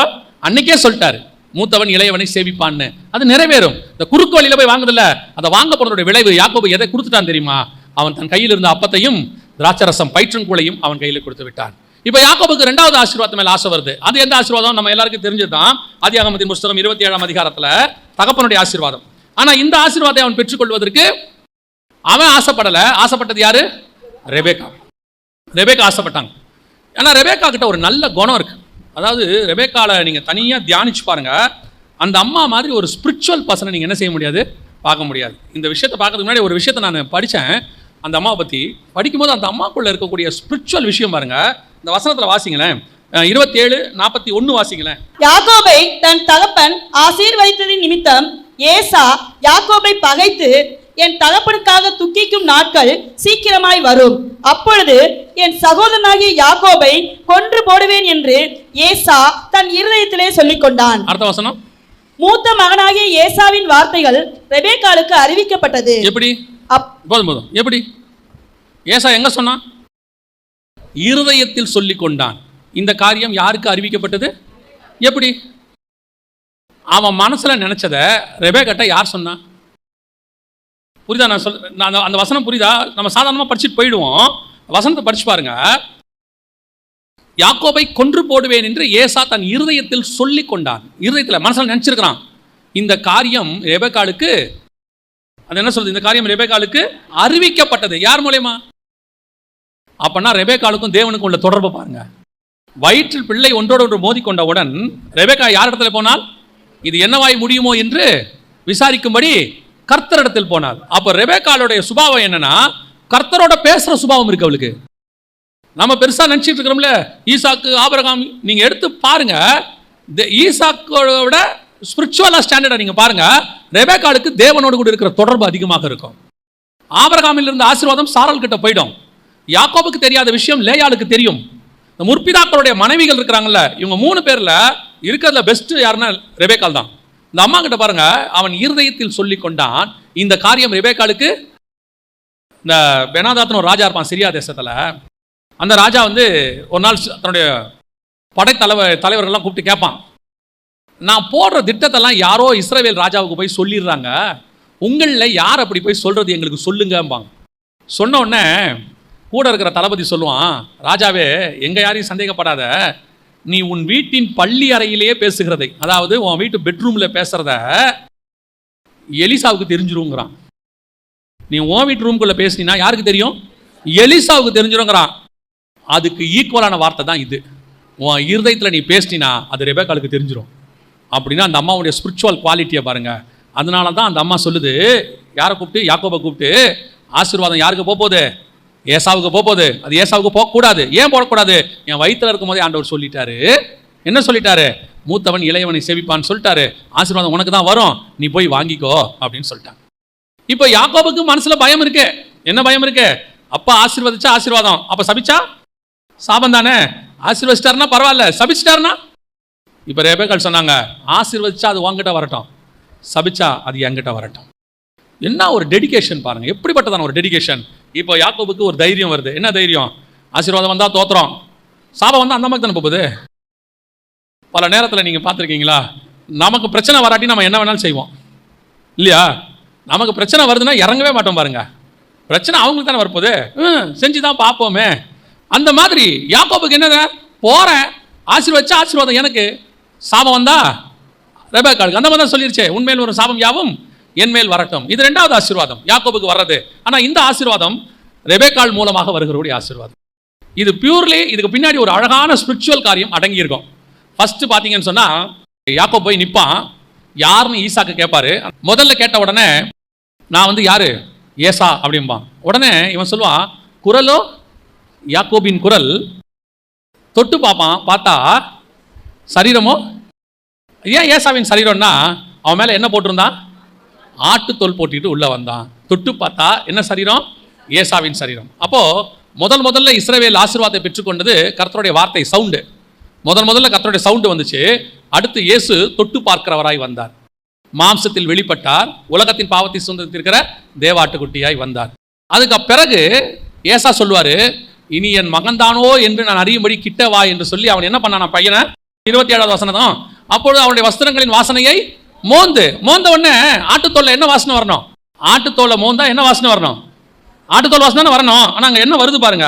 அன்னைக்கே சொல்லிட்டாரு, மூத்தவன் இளையவனை சேவிப்பான்னு. அது நிறைவேறும். இந்த குறுக்கு வழியில போய் வாங்குதில்ல, அதை வாங்க போறதோட விளைவு யாக்கோபு எதை கொடுத்துட்டான் தெரியுமா? அவன் தன் கையில் இருந்த அப்பத்தையும் திராட்சரசம் பயிற்றங்கூழையும் அவன் கையில் கொடுத்து விட்டான். இப்ப யாக்கோபுக்கு 2வது ஆசீர்வாதம் மேல ஆசை வருது. அது எந்த ஆசீர்வாதம்? நம்ம எல்லாருக்கும் தெரிஞ்சதுதான். ஆதியாகமத்தின் புஸ்தகம் 27ஆம் அதிகாரத்துல தகப்பனுடைய ஆசீர்வாதம். ஆனா இந்த ஆசீர்வாதத்தை அவன் பெற்றுக்கொள்வதற்கு அவன் ஆசைப்படல. ஆசைப்பட்டது யாரு? ரெபேக்கா. ரெபேக்கா ஆசைப்பட்டாங்க. ஏன்னா ரெபேக்கா கிட்ட ஒரு நல்ல குணம் இருக்கு. அதாவது ரெபேக்கால நீங்க தனியா தியானிச்சு பாருங்க, அந்த அம்மா மாதிரி ஒரு ஸ்பிரிச்சுவல் பர்சனை நீங்க என்ன செய்ய முடியாது? பார்க்க முடியாது. இந்த விஷயத்தை பார்க்கறதுக்கு முன்னாடி ஒரு விஷயத்தை நான் படித்தேன் அந்த அம்மாவை பற்றி. படிக்கும்போது அந்த அம்மாக்குள்ள இருக்கக்கூடிய ஸ்பிரிச்சுவல் விஷயம் பாருங்க. இந்த வசனத்தில் வாசிங்களேன், 27:41 வாசிங்களேன். யாக்கோபை தன் தகப்பன் ஆசீர்வதித்ததின் நிமித்தம் ஏசா யாக்கோபை பகைத்து, என் தகப்பனுக்காக துக்கிக்கும் நாட்கள் சீக்கிரமாய் வரும், அப்பொழுது என் சகோதரனாகிய யாக்கோபை கொன்று போடுவேன் என்று ஏசா தன் இருதயத்திலே சொல்லிக் கொண்டான். அடுத்த வசனம். மூத்த மகனாகிய ஏசாவின் வார்த்தைகள் ரெபேக்காளுக்கு அறிவிக்கப்பட்டது. எப்படி? போதும். எப்படி? ஏசா எங்க சொன்னான்? இருதயத்தில் சொல்லிக் கொண்டான். இந்த காரியம் யாருக்கு அறிவிக்கப்பட்டது? எப்படி? அவன் மனசுல நினைச்சத ரெபேக்காட்ட யார் சொன்னா? புரியுதா? நான் அந்த வசனம் புரியுதா? நம்ம சாதாரணமா படிச்சுட்டு போயிடுவோம். வசனத்தை படிச்சு பாருங்க. யாக்கோபை கொன்று போடுவேன் என்று ஏசா தன் இருதயத்தில் சொல்லிக் கொண்டான். இருதயத்தில் மனசுல நினைச்சிருக்கிறான். இந்த காரியம் ரெபேக்காளுக்கு, அது என்ன சொல்றது? இந்த காரியம் ரெபேக்காளுக்கு அறிவிக்கப்பட்டது. யார் மூலமா? அப்பனா ரெபேக்காளுக்கும் தேவனுக்கும் உள்ள தொடர்பு பாருங்க. வயிற்றில் பிள்ளை ஒன்றோடு ஒன்று மோதி கொண்டவுடன் ரெபேக்கா யார் இடத்துல போனால் இது என்னவாய் முடியுமோ என்று விசாரிக்கும்படி கர்த்தரிடத்தில் போனாள். அப்ப ரெபேக்காளுடைய சுபாவம் என்னன்னா, கர்த்தரோட பேசுற சுபாவம் இருக்கு அவளுக்கு. நம்ம பெருசா நினைச்சிட்டு இருக்கிறோம்ல, ஈசாக்கு ஆபிரகாம், நீங்க எடுத்து பாருங்க, ஈசாக்கோட ஸ்பிரிச்சுவலா ஸ்டாண்டர்டா நீங்க பாருங்க, ரெபேக்காளுக்கு தேவனோடு கூட இருக்கிற தொடர்பு அதிகமாக இருக்கும். ஆபிரகாமில் இருந்த ஆசீர்வாதம் சாராள் கிட்ட போயிடும். யாக்கோபுக்கு தெரியாத விஷயம் லேயாளுக்கு தெரியும். இந்த முற்பிதாக்களுடைய மனைவிகள் இருக்கிறாங்கல்ல, இவங்க 3 பேர்ல இருக்கிறதுல பெஸ்ட் யாருன்னா ரெபேக்காள் தான். இந்த அம்மா கிட்ட பாருங்க, அவன் இருதயத்தில் சொல்லிக் கொண்டான். இந்த காரியம் ரெபேக்காளுக்கு, இந்த பெனாதாத்னு ஒரு ராஜா இருப்பான் சிரியா தேசத்துல, அந்த ராஜா ஒரு நாள் தன்னுடைய தலைவர்கள்லாம் கூப்பிட்டு கேட்பான், நான் போடுற திட்டத்தெல்லாம் யாரோ இஸ்ரவேல் ராஜாவுக்கு போய் சொல்லிடுறாங்க, உங்களில் யார் அப்படி போய் சொல்றது எங்களுக்கு சொல்லுங்கம்பாங்க. சொன்ன உடனே கூட இருக்கிற தளபதி சொல்லுவான், ராஜாவே எங்க யாரையும் சந்தேகப்படாத, நீ உன் வீட்டின் பள்ளி அறையிலேயே பேசுகிறதை, அதாவது உன் வீட்டு பெட்ரூம்ல பேசுறத எலிசாவுக்கு தெரிஞ்சிருங்கிறான். நீ உன் வீட்டு ரூம்குள்ள பேசினா யாருக்கு தெரியும்? எலிசாவுக்கு தெரிஞ்சிருங்கிறான். அதுக்கு ஈக்குவலான வார்த்தை தான் இது. உன் இருதயத்தில் நீ பேசினா அது ரெபேக்காளுக்கு தெரிஞ்சிடும். அப்படின்னா அந்த அம்மாவுடைய ஸ்பிரிச்சுவல் குவாலிட்டியை பாருங்க. அதனால தான் அந்த அம்மா சொல்லுது, யாரை கூப்பிட்டு? யாக்கோபை கூப்பிட்டு, ஆசீர்வாதம் யாருக்கு போகுது? ஏசாவுக்கு போகுது. அது ஏசாவுக்கு போகக்கூடாது. ஏன் போகக்கூடாது? என் வயிற்றுல இருக்கும் போதே ஆண்டவர் சொல்லிட்டாரு. என்ன சொல்லிட்டாரு? மூத்தவன் இளையவனை சேவிப்பான்னு சொல்லிட்டாரு. ஆசீர்வாதம் உனக்கு தான் வரும், நீ போய் வாங்கிக்கோ அப்படின்னு சொல்லிட்டாங்க. இப்போ யாக்கோபுக்கு மனசுல பயம் இருக்கு. என்ன பயம் இருக்கு? அப்பா ஆசீர்வதிச்சா ஆசீர்வாதம், அப்ப சபிச்சா சாபம் தானே. ஆசீர்வதிச்சிட்டாருன்னா பரவாயில்ல, சபிச்சிட்டாருன்னா? இப்போ ரெபேக்காள் சொன்னாங்க, ஆசீர்வதிச்சா அது உங்ககிட்ட வரட்டும், சபிச்சா அது என்கிட்ட வரட்டும். என்ன ஒரு டெடிகேஷன் பாருங்க, எப்படிப்பட்டதான ஒரு டெடிகேஷன். இப்போ யாக்கோபுக்கு ஒரு தைரியம் வருது. என்ன தைரியம்? ஆசீர்வாதம் வந்தால் தோத்துறோம், சாபம் வந்தால் அந்த மாதிரி தானே போகுது. பல நேரத்தில் நீங்கள் பார்த்துருக்கீங்களா, நமக்கு பிரச்சனை வராட்டி நம்ம என்ன வேணாலும் செய்வோம் இல்லையா? நமக்கு பிரச்சனை வருதுன்னா இறங்கவே மாட்டோம் பாருங்க. பிரச்சனை அவங்களுக்கு தானே வரப்போகுது, செஞ்சு தான் பார்ப்போமே. அந்த மாதிரி யாக்கோபுக்கு என்னது, போறேன் ஆசீர்வச்சா ஆசீர்வாதம் எனக்கு, சாபம் வந்தா ரெபெக்காளுக்கு அந்த மாதிரி தான் சொல்லிருச்சே, உன்மேல் ஒரு சாபம் யாவும் என் மேல் வரட்டும். இது ரெண்டாவது ஆசீர்வாதம் யாக்கோபுக்கு வர்றது. ஆனா இந்த ஆசீர்வாதம் ரெபெக்காள் மூலமாக வருகிறவருடைய ஆசீர்வாதம். இது பியூர்லி, இதுக்கு பின்னாடி ஒரு அழகான ஸ்பிரிச்சுவல் காரியம் அடங்கி இருக்கும். ஃபர்ஸ்ட் பாத்தீங்கன்னு சொன்னா, யாக்கோபு போய் நிப்பான், யாருன்னு ஈசாக்கு கேட்பாரு. முதல்ல கேட்ட உடனே நான் வந்து யாரு, ஏசா அப்படிம்பான். உடனே இவன் சொல்லுவான், குரலோ யாக்கோபின் குரல். தொட்டு பார்ப்பான், பார்த்தா சரீரமோ, ஏன் ஏசாவின் சரீரம்னா அவன் மேல என்ன போட்டிருந்தான், ஆட்டுத்தோல் போட்டிட்டு உள்ள வந்தான். தொட்டு பார்த்தா என்ன சரீரம், ஏசாவின் சரீரம். அப்போ முதல்ல இஸ்ரவேல் ஆசீர்வாதத்தை பெற்றுக்கொண்டது கர்த்தருடைய வார்த்தை சவுண்டு. முதல்ல கர்த்தருடைய சவுண்டு வந்துச்சு. அடுத்து இயேசு தொட்டு பார்க்கிறவராய் வந்தார், மாம்சத்தில் வெளிப்பட்டார், உலகத்தின் பாவத்தை சுதந்திரிக்கிற தேவாட்டுக்குட்டியாய் வந்தார். அதுக்கு பிறகு ஏசா சொல்லுவாரு, இனி என் மகன்தானோ என்று நான் அறியும்படி கிட்ட வா என்று சொல்லி அவன் என்ன பண்ணான் பையனை. 27வது வசனம் தான். அப்பொழுது அவனுடைய வஸ்திரங்களின் வாசனையை மோந்த உடனே ஆட்டுத்தோல்ல என்ன வாசனை வரணும், ஆட்டுத்தோலை மோந்தா என்ன வாசனை வரணும், ஆட்டுத்தோல் வாசனை வரணும். ஆனா அங்க என்ன வருது பாருங்க,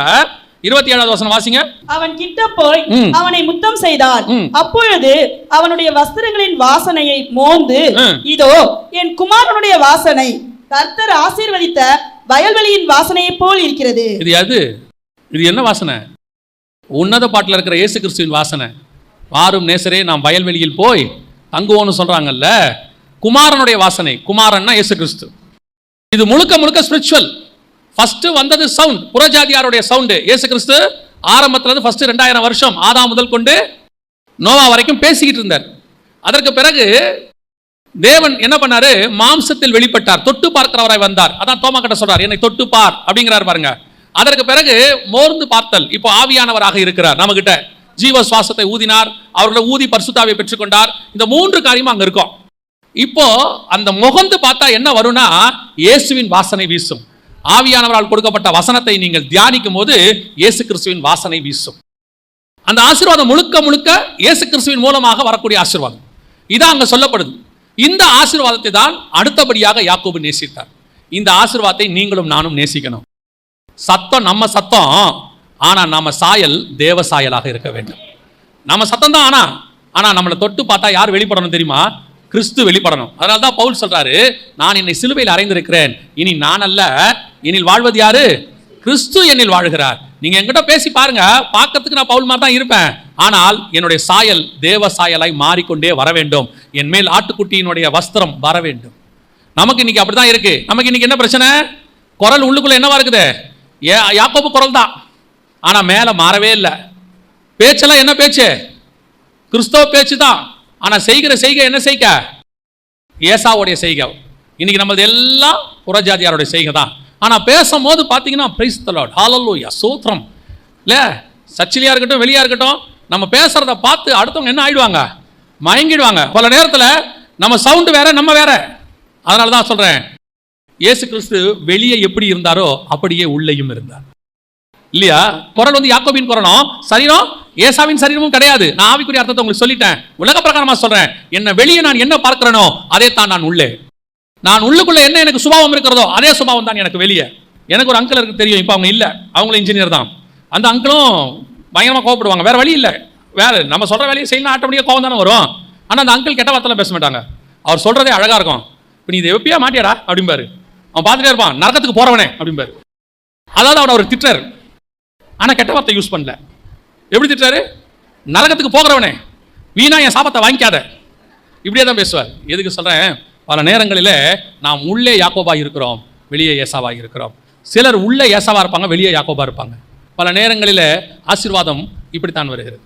27வது வசனம் வாசிங்க. அவன் கிட்ட போய் அவனை முத்தம் செய்தான். அப்பொழுது அவனுடைய வஸ்திரங்களின் வாசனையை மோந்து, இதோ என் குமாரனுடைய வாசனை கர்த்தர் ஆசீர்வதித்த வயல்வெளியின் வாசனையை போல் இருக்கிறது. இது என்ன வாசனை, உன்னத பாட்டில் இருக்கிற இயேசு கிறிஸ்துவின் வாசனை. வாரும் நேசரே நாம் வயல்வெளியில் போய் தங்குவோன்னு சொல்றாங்கல்ல, குமாரனுடைய வாசனை. குமாரன்னா இயேசு கிறிஸ்து. இது முழுக்க ஸ்பிரிச்சுவல். ஃபர்ஸ்ட் வந்தது சவுண்ட், புறஜாதியாருடைய சவுண்டு. இயேசு கிறிஸ்து ஆரம்பத்துல இருந்து ஃபர்ஸ்ட் 2000 வருஷம் ஆதாம் முதல் கொண்டு நோவா வரைக்கும் பேசிக்கிட்டு இருந்தார். அதற்கு பிறகு தேவன் என்ன பண்ணாரு, மாம்சத்தில் வெளிப்பட்டார், தொட்டு பார்க்கிறவராய் வந்தார். அதான் தோமா கிட்ட சொல்றார், என்னை தொட்டு பார் அப்படிங்கிறார் பாருங்க. அதற்கு பிறகு மோர்ந்து பார்த்தல், இப்போ ஆவியானவராக இருக்கிறார் நம்ம கிட்ட, ஜீவ சுவாசத்தை ஊதினார், அவர்களை ஊதி பரிசுத்தாவை பெற்றுக்கொண்டார். இந்த 3 காரியமும் அங்க இருக்கும். இப்போ அந்த முகந்து பார்த்தா என்ன வரும்னா, இயேசுவின் வாசனை வீசும். ஆவியானவரால் கொடுக்கப்பட்ட வசனத்தை நீங்கள் தியானிக்கும் போது இயேசு கிறிஸ்துவின் வாசனை வீசும். அந்த ஆசீர்வாதம் முழுக்க இயேசு கிறிஸ்துவின் மூலமாக வரக்கூடிய ஆசீர்வாதம். இதான் அங்க சொல்லப்படுது. இந்த ஆசீர்வாதத்தை தான் அடுத்தபடியாக யாக்கோபு நேசித்தார். இந்த ஆசீர்வாதத்தை நீங்களும் நானும் நேசிக்கணும். சத்தம் நம்ம சத்தம், ஆனா நம்ம சாயல் தேவ சாயலாக இருக்க வேண்டும். நம்ம சத்தம் தான், ஆனா நம்மளை தொட்டு பார்த்தா யார் வெளிப்படணும் தெரியுமா, கிறிஸ்து வெளிப்படணும். அதனால தான் பவுல் சொல்றாரு, நான் என்னை சிலுவையில் அறைந்திருக்கிறேன், இனி நான் அல்ல, என்னில் வாழ்வது யாரு, கிறிஸ்து என்னில் வாழ்கிறார். நீங்க என்கிட்ட பேசி பாருங்க, பார்க்கறதுக்கு நான் பவுல் மாதிரி தான் இருப்பேன், ஆனால் என்னுடைய சாயல் தேவ சாயலாய் மாறிக்கொண்டே வர வேண்டும். என் மேல் ஆட்டுக்குட்டியினுடைய வஸ்திரம் வர வேண்டும். நமக்கு இன்னைக்கு அப்படிதான் இருக்கு. நமக்கு இன்னைக்கு என்ன பிரச்சனை, குரல் உள்ளுக்குள்ள என்னவா இருக்குது, யாக்கோபு குரல் தான், ஆனா மேல மாறவே இல்லை. பேச்செல்லாம் என்ன பேச்சு, கிறிஸ்தவ பேச்சு தான், ஆனா செய்கிற செய்கை என்ன செய்க, ஏசாவுடைய செய்கை. இன்னைக்கு நம்மளது எல்லாம் புறஜாதியாருடைய செய்கை தான். ஆனா பேசும்போது பாத்தீங்கன்னா பிரைஸ் தி லார்ட், ஹல்லேலூயா, ஸ்தோத்திரம். இல்ல சர்ச்சிலியா இருக்கட்டும் வெளியா இருக்கட்டும், நம்ம பேசுறத பார்த்து அடுத்தவங்க என்ன ஆயிடுவாங்க, மயங்கிடுவாங்க. பல நேரத்துல நம்ம சவுண்ட் வேற, நம்ம வேற. அதனாலதான் சொல்றேன், இயேசு கிறிஸ்து வெளியே எப்படி இருந்தாரோ அப்படியே உள்ளேயும் இருந்தார். இல்லையா, குரல் வந்து யாக்கோபின் குரலும், சரீரம் ஏசாவின் சரீரமும் கிடையாது. நான் ஆவிக்குரிய அர்த்தத்தை உங்களுக்கு சொல்லிட்டேன், உலக பிரகாரமா சொல்றேன். என்ன வெளியே நான் என்ன பார்க்கிறேனோ அதே தான் நான் உள்ளே. நான் உள்ளுக்குள்ள என்ன எனக்கு சுபாவம் இருக்கிறதோ அதே சுபாவம் தான் எனக்கு வெளியே. எனக்கு ஒரு அங்கிள் இருக்கு தெரியும், இப்போ அவங்க இல்லை, அவங்களும் இன்ஜினியர் தான். அந்த அங்கிளும் பயங்கரமா கோவப்படுவாங்க, வேற வழி இல்லை, வேற நம்ம சொல்ற வேலையை செய்யணும், ஆட்டோமேட்டிக்கா கோவம் தானே வரும். ஆனால் அந்த அங்கிள் கெட்ட வார்த்தைலாம் பேச மாட்டாங்க, அவர் சொல்றதே அழகா இருக்கும். இப்போ நீ இதை எப்பயா மாட்டியாடா அப்படிம்பாரு, அவன் பார்த்துட்டே இருப்பான், நரகத்துக்கு போறவனே அப்படிம்பாரு. அதாவது அவர் திட்டுறாரு, ஆனா கெட்ட வார்த்தை யூஸ் பண்ணல. எப்படி திட்டுறாரு, நரகத்துக்கு போகிறவனே, வீணா என் சாபத்தை வாங்கிக்காத, இப்படியே தான் பேசுவார். எதுக்கு சொல்றேன், பல நேரங்களில் நாம் உள்ளே யாக்கோபா இருக்கிறோம், வெளியே ஏசாவா இருக்கிறோம். சிலர் உள்ளே ஏசாவா இருப்பாங்க, வெளியே யாக்கோபா இருப்பாங்க. பல நேரங்களில் ஆசீர்வாதம் இப்படித்தான் வருகிறது.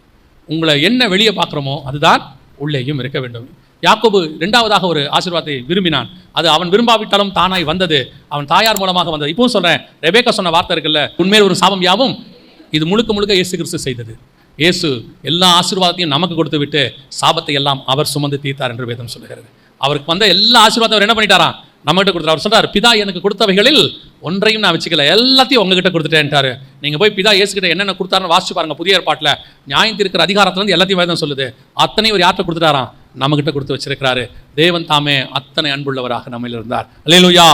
உங்களை என்ன வெளியே பார்க்குறோமோ அதுதான் உள்ளேயும் இருக்க வேண்டும். யாக்கோபு 2வதாக ஒரு ஆசீர்வாதத்தை விரும்பினான். அது அவன் விரும்பாவிட்டாலும் தானாய் வந்தது, அவன் தாயார் மூலமாக வந்தது. இப்பவும் சொல்றேன், ரெபேக்கா சொன்ன வார்த்தை இருக்குல்ல, உண்மையில் ஒரு சாபம் யாவும், இது முழுக்க இயேசு கிறிஸ்து செய்தது. இயேசு எல்லா ஆசீர்வாதத்தையும் நமக்கு கொடுத்து விட்டு சாபத்தை எல்லாம் அவர் சுமந்து தீர்த்தார் என்று வேதம் சொல்லுகிறது. அவருக்கு வந்த எல்லா ஆசீர்வாதம் அவர் என்ன பண்ணிட்டாராம், நம்மகிட்ட கொடுத்தார். அவர் சொல்றாரு, பிதா எனக்கு கொடுத்தவைகளில் ஒன்றையும் நான் வச்சுக்கல, எல்லாத்தையும் உங்ககிட்ட கொடுத்துட்டேன்ட்டாரு. நீங்க போய் பிதா இயேசு கிட்ட என்னென்ன கொடுத்தாருன்னு வாசிச்சு பாருங்க. புதிய ஏற்பாட்டில் நியாயம் தீர்க்கிற அதிகாரத்துல இருந்து எல்லாத்தையும் வேதம் சொல்லுது. அத்தனையும் ஒரு யார்கிட்ட கொடுத்துட்டாராம், நம்மகிட்ட கொடுத்து வச்சிருக்கிறாரு. தேவன் தாமே அத்தனை அன்புள்ளவராக நம்மில் இருந்தார். அல்லேலூயா.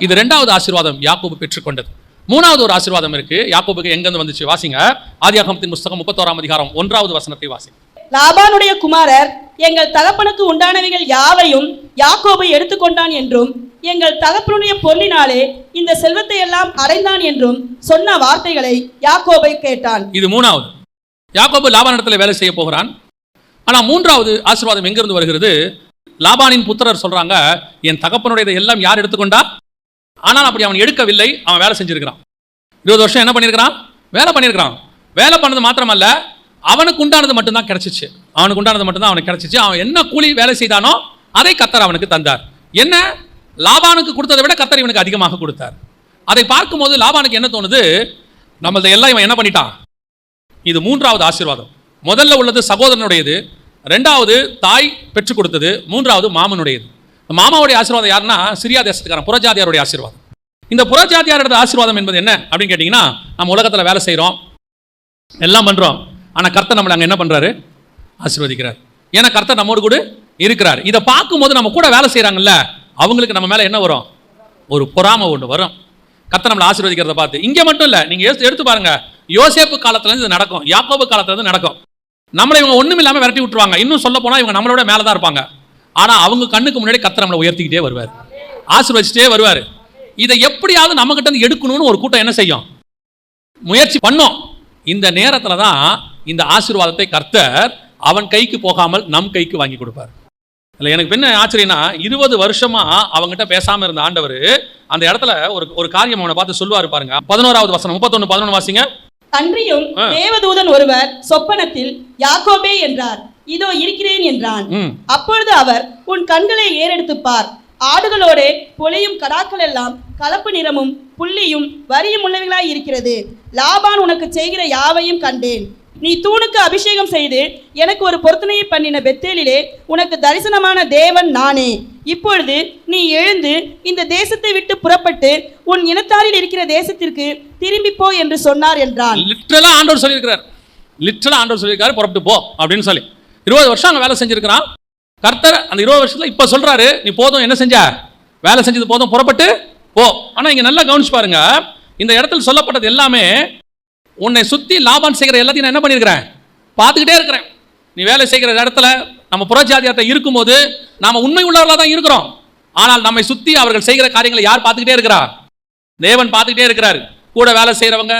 இது 2வது ஆசீர்வாதம் யாக்கோபு பெற்றுக்கொண்டது. மூணாவது ஒரு ஆசீர்வாதம் இருக்கு. யாக்கோபுக்கு எங்கிருந்து வந்துச்சு வாசிங்க. ஆதியாகமத்தின் புஸ்தகம் 31ஆம் அதிகாரம் 1வது வசனத்தை வாசிங்க. லாபானுடைய குமாரர் எங்கள் தகப்பனுக்கு உண்டானவைகள் யாவையும் யாக்கோபு எடுத்துக்கொண்டான் என்றும் எங்கள் தகப்பனுடைய பொருளினாலே இந்த செல்வத்தை எல்லாம் அடைந்தான் என்றும் சொன்ன வார்த்தைகளை யாக்கோபை கேட்டான். இது மூணாவது. யாக்கோபு லாபானிடத்தில் வேலை செய்ய போகிறான். ஆனா மூன்றாவது ஆசீர்வாதம் எங்கிருந்து வருகிறது? லாபானின் புத்திரர் சொல்றாங்க, என் தகப்பனுடைய எல்லாம் யார் எடுத்துக்கொண்டா? ஆனால் அப்படி அவன் எடுக்கவில்லை. அவன் வேலை செஞ்சிருக்கிறான். 20 வருஷம் என்ன பண்ணியிருக்கிறான்? வேலை பண்ணியிருக்கிறான். வேலை பண்ணது மாத்திரமல்ல, அவனுக்கு உண்டானது மட்டும்தான் கிடைச்சிச்சு. அவனுக்கு உண்டானது மட்டும்தான் அவனுக்கு கிடைச்சிச்சு. அவன் என்ன கூலி வேலை செய்தானோ அதை கர்த்தர் அவனுக்கு தந்தார். என்ன லாபானுக்கு கொடுத்ததை விட கர்த்தர் இவனுக்கு அதிகமாக கொடுத்தார். அதை பார்க்கும்போது லாபானுக்கு என்ன தோணுது? நம்மளது எல்லாம் இவன் என்ன பண்ணிட்டான்? இது மூன்றாவது ஆசீர்வாதம். முதல்ல உள்ளது சகோதரனுடையது, ரெண்டாவது தாய் பெற்றுக் கொடுத்தது, மூன்றாவது மாமனுடையது. மாமாவுடைய ஆசீர்வாதம் யாருன்னா சிரியா தேசத்துக்காரன் புறஜாதியாருடைய ஆசீர்வாதம். இந்த புறஜாதியாரோட ஆசீர்வாதம் என்பது என்ன அப்படின்னு கேட்டீங்கன்னா, நம்ம உலகத்தில் வேலை செய்கிறோம், எல்லாம் பண்றோம், ஆனா கர்த்தர் நம்மளை அங்கே என்ன பண்றாரு? ஆசீர்வதிக்கிறார். ஏன்னா கர்த்தர் நம்மோடு கூட இருக்கிறார். இதை பார்க்கும்போது நம்ம கூட வேலை செய்யறாங்கல்ல, அவங்களுக்கு நம்ம மேல என்ன வரும்? ஒரு பொறாமை ஒன்று வரும். கர்த்தர் நம்மளை ஆசீர்வதிக்கிறத பார்த்து. இங்க மட்டும் இல்ல, நீங்க எடுத்து பாருங்க, யோசேப்பு காலத்துல இருந்து இது நடக்கும், யாக்கோபு காலத்துல இருந்து நடக்கும். நம்மளை இவங்க ஒண்ணும் இல்லாம விரட்டி விட்டுருவாங்க. இன்னும் சொல்ல போனா இவங்க நம்மளோட மேலதான் இருப்பாங்க. ஆனா அவங்க கண்ணுக்கு முன்னாடி கர்த்தர் நம்மளை உயர்த்திக்கிட்டே வருவார், ஆசீர்வதிச்சுட்டே வருவார். இதை எப்படியாவது நம்ம கிட்ட இருந்து எடுக்கணும்னு ஒரு கூட்டம் என்ன செய்யும்? முயற்சி பண்ணும். இந்த நேரத்துல தான் இந்த ஆசீர்வாதத்தை கர்த்தர் அவன் கைக்கு போகாமல் நம் கைக்கு வாங்கி கொடுப்பார். இல்லை, எனக்கு என்ன ஆச்சரியம்னா, 20 வருஷமா அவங்ககிட்ட பேசாம இருந்த ஆண்டவர் அந்த இடத்துல ஒரு காரியம் அவனை பார்த்து சொல்லுவாரு பாருங்க. 11வது வசனம் 31:11 வாசிங்க. அன்றியும் தேவதூதன் ஒருவர் சொப்பனத்தில் யாக்கோபே என்றார், இதோ இருக்கிறேன் என்றான். அப்பொழுது அவர், உன் கண்களை ஏறெடுத்து பார், ஆடுகளோட பொலியும் கடாக்கள் எல்லாம் கலப்பு நிறமும் புள்ளியும் வரியும் உள்ளவைகளாய் இருக்கிறது. லாபான் உனக்கு செய்கிற யாவையும் கண்டேன். நீ தூணுக்கு அபிஷேகம் செய்து எனக்கு ஒரு பொருத்தனையை பண்ணின பெத்தேலிலே உனக்கு தரிசனமான தேவன் நானே. இப்பொழுது நீ எழுந்து இந்த தேசத்தை விட்டு புறப்பட்டு உன் இனத்தாரில் இருக்கிற தேசத்திற்கு திரும்பி போ என்று சொன்னார் என்றான். லிட்டரலா ஆண்டவர் சொல்லியிருக்காரு புறப்பட்டு போ அப்படின்னு சொல்லி. 20 வருஷம் அங்க வேலை செஞ்சிருக்கிறான் கர்த்தர். அந்த 20 வருஷத்துல இப்ப சொல்றாரு, நீ போதும், என்ன செஞ்ச? வேலை செஞ்சது போதும், புறப்பட்டு போ. ஆனா இங்க நல்லா கவனிச்சு பாருங்க, இந்த இடத்துல சொல்லப்பட்டது எல்லாமே உன்னை சுத்தி லாபான் செய்கிற எல்லாத்தையும் நான் என்ன பண்ணியிருக்கிறேன்? பார்த்துக்கிட்டே இருக்கிறேன். நீ வேலை செய்கிற இடத்துல நம்ம புறஜாதியார்ட்ட இருக்கும்போது நாம உண்மை உள்ளவர்களாக தான் இருக்கிறோம். ஆனால் நம்மை சுத்தி அவர்கள் செய்கிற காரியங்களை யார் பார்த்துக்கிட்டே இருக்கிறா? தேவன் பார்த்துக்கிட்டே இருக்கிறார். கூட வேலை செய்யறவங்க,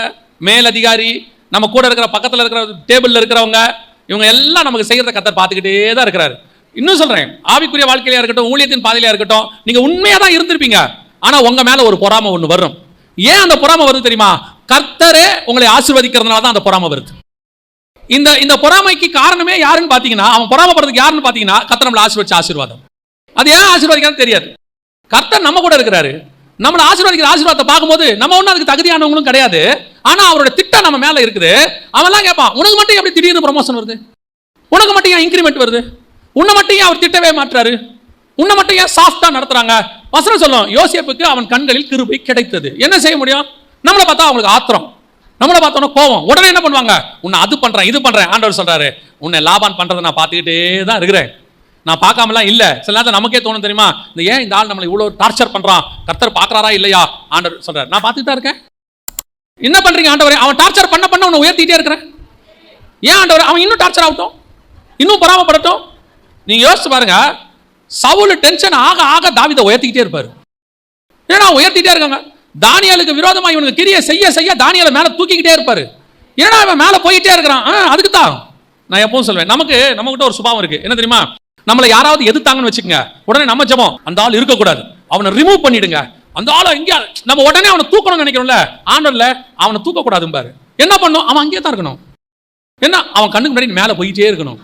மேல் அதிகாரி, நம்ம கூட இருக்கிற பக்கத்தில் இருக்கிற டேபிள்ல இருக்கிறவங்க, இவங்க எல்லாம் நமக்கு செய்யறத கர்த்தர் பார்த்துக்கிட்டே தான் இருக்கிறாரு. இன்னும் சொல்றேன், ஆவிக்குரிய வாழ்க்கையில இருக்கட்டும், ஊழியத்தின் பாதையில இருக்கட்டும், நீங்க உண்மையா தான் இருந்திருப்பீங்க. ஆனா உங்க மேல ஒரு பொறாமை ஒண்ணு வரும். ஏன் அந்த பொறாமை வருது தெரியுமா? கர்த்தரே உங்களை ஆசீர்வதிக்கிறதுனால தான் அந்த பொறாமை வருது. இந்த பொறாமைக்கு காரணமே யாருன்னு பாத்தீங்கன்னா, அவன் பொறாமைப்படுறதுக்கு யாருன்னு பாத்தீங்கன்னா, கர்த்தர் நம்மளை ஆசீர்வதிச்ச ஆசீர்வாதம். அது ஏன் ஆசீர்வதிக்கிறது தெரியாது. கர்த்தர் நம்ம கூட இருக்கிறாரு. நம்மளை ஆசீர்வதிக்கிற ஆசீர்வாதத்தை பார்க்கும்போது நம்ம ஒன்றும் அதுக்கு தகுதியானவங்களும் கிடையாது. ஆனா அவரோட திட்டம் நம்ம மேல இருக்குது. அவன்லாம் கேட்பான், உனக்கு மட்டும் எப்படி திடீர்னு ப்ரமோஷன் வருது? உனக்கு மட்டும் ஏன் இன்கிரிமெண்ட் வருது? உன்னை மட்டும் ஏன் அவர் திட்டவே மாற்றாரு? உன்னை மட்டும் ஏன் சாஃப்டா நடத்துறாங்க? வசனம் சொல்லும், யோசேப்புக்கு அவன் கண்களில் கிருபை கிடைத்தது. என்ன செய்ய முடியும்? நம்மளை பார்த்தா அவங்களுக்கு ஆத்திரம், நம்மளை பார்த்தோன்னா கோவம். உடனே என்ன பண்ணுவாங்க? உன்னை அது பண்றேன், இது பண்றேன். ஆண்டவர் சொல்றாரு, உன்னை லாபான் பண்றதை நான் பார்த்துக்கிட்டே தான் இருக்கிறேன், நான் பார்க்காமலாம் இல்ல. சில நேரத்தில் நமக்கே தோணும் தெரியுமா, இந்த ஆள் நம்மளை இவ்வளவு டார்ச்சர் பண்றான், கர்த்தர் பார்க்கறாரா இல்லையா? ஆண்டவர் சொல்றாரு, நான் பார்த்துட்டு தான் இருக்கேன். என்ன பண்றீங்க ஆண்டவரே? அவன் டார்ச்சர் பண்ண உன்னை உயர்த்திட்டே இருக்கிறேன். ஏன் ஆண்டவர்? அவன் இன்னும் டார்ச்சர் ஆகட்டும், இன்னும் பொறாமப்படட்டும். நீங்க யோசிச்சு பாருங்க, சவுல் டென்ஷன் ஆக ஆக தாவீதை உயர்த்திக்கிட்டே இருப்பாரு. ஏன்னா உயர்த்திட்டே இருக்காங்க. தானியேலுக்கு விரோதமா இவனுக்கு கிரியை செய்ய செய்ய தானியேலை மேல தூக்கிக்கிட்டே இருப்பாரு. ஏன்னா அவன் மேல போயிட்டே இருக்கிறான். அதுக்கு தான் நான் எப்பவும் சொல்வேன், நம்ம கிட்ட ஒரு சுபாவம் இருக்கு. என்ன தெரியுமா? நம்மளை யாராவது எதிர்த்தாங்கன்னு வச்சுக்கோங்க, உடனே நம்ம ஜெபம், அந்த ஆள் இருக்கக்கூடாது, அவனை ரிமூவ் பண்ணிடுங்க. அந்த ஆளை இங்கே நம்ம உடனே அவனை தூக்கணும்னு நினைக்கிறோம்ல, ஆண்டவர்ல அவனை தூக்கக்கூடாதும் பாரு. என்ன பண்ணும்? அவன் அங்கேயே தான் இருக்கணும். என்ன, அவன் கண்ணுக்கு முன்னாடி மேல போயிட்டே இருக்கணும்.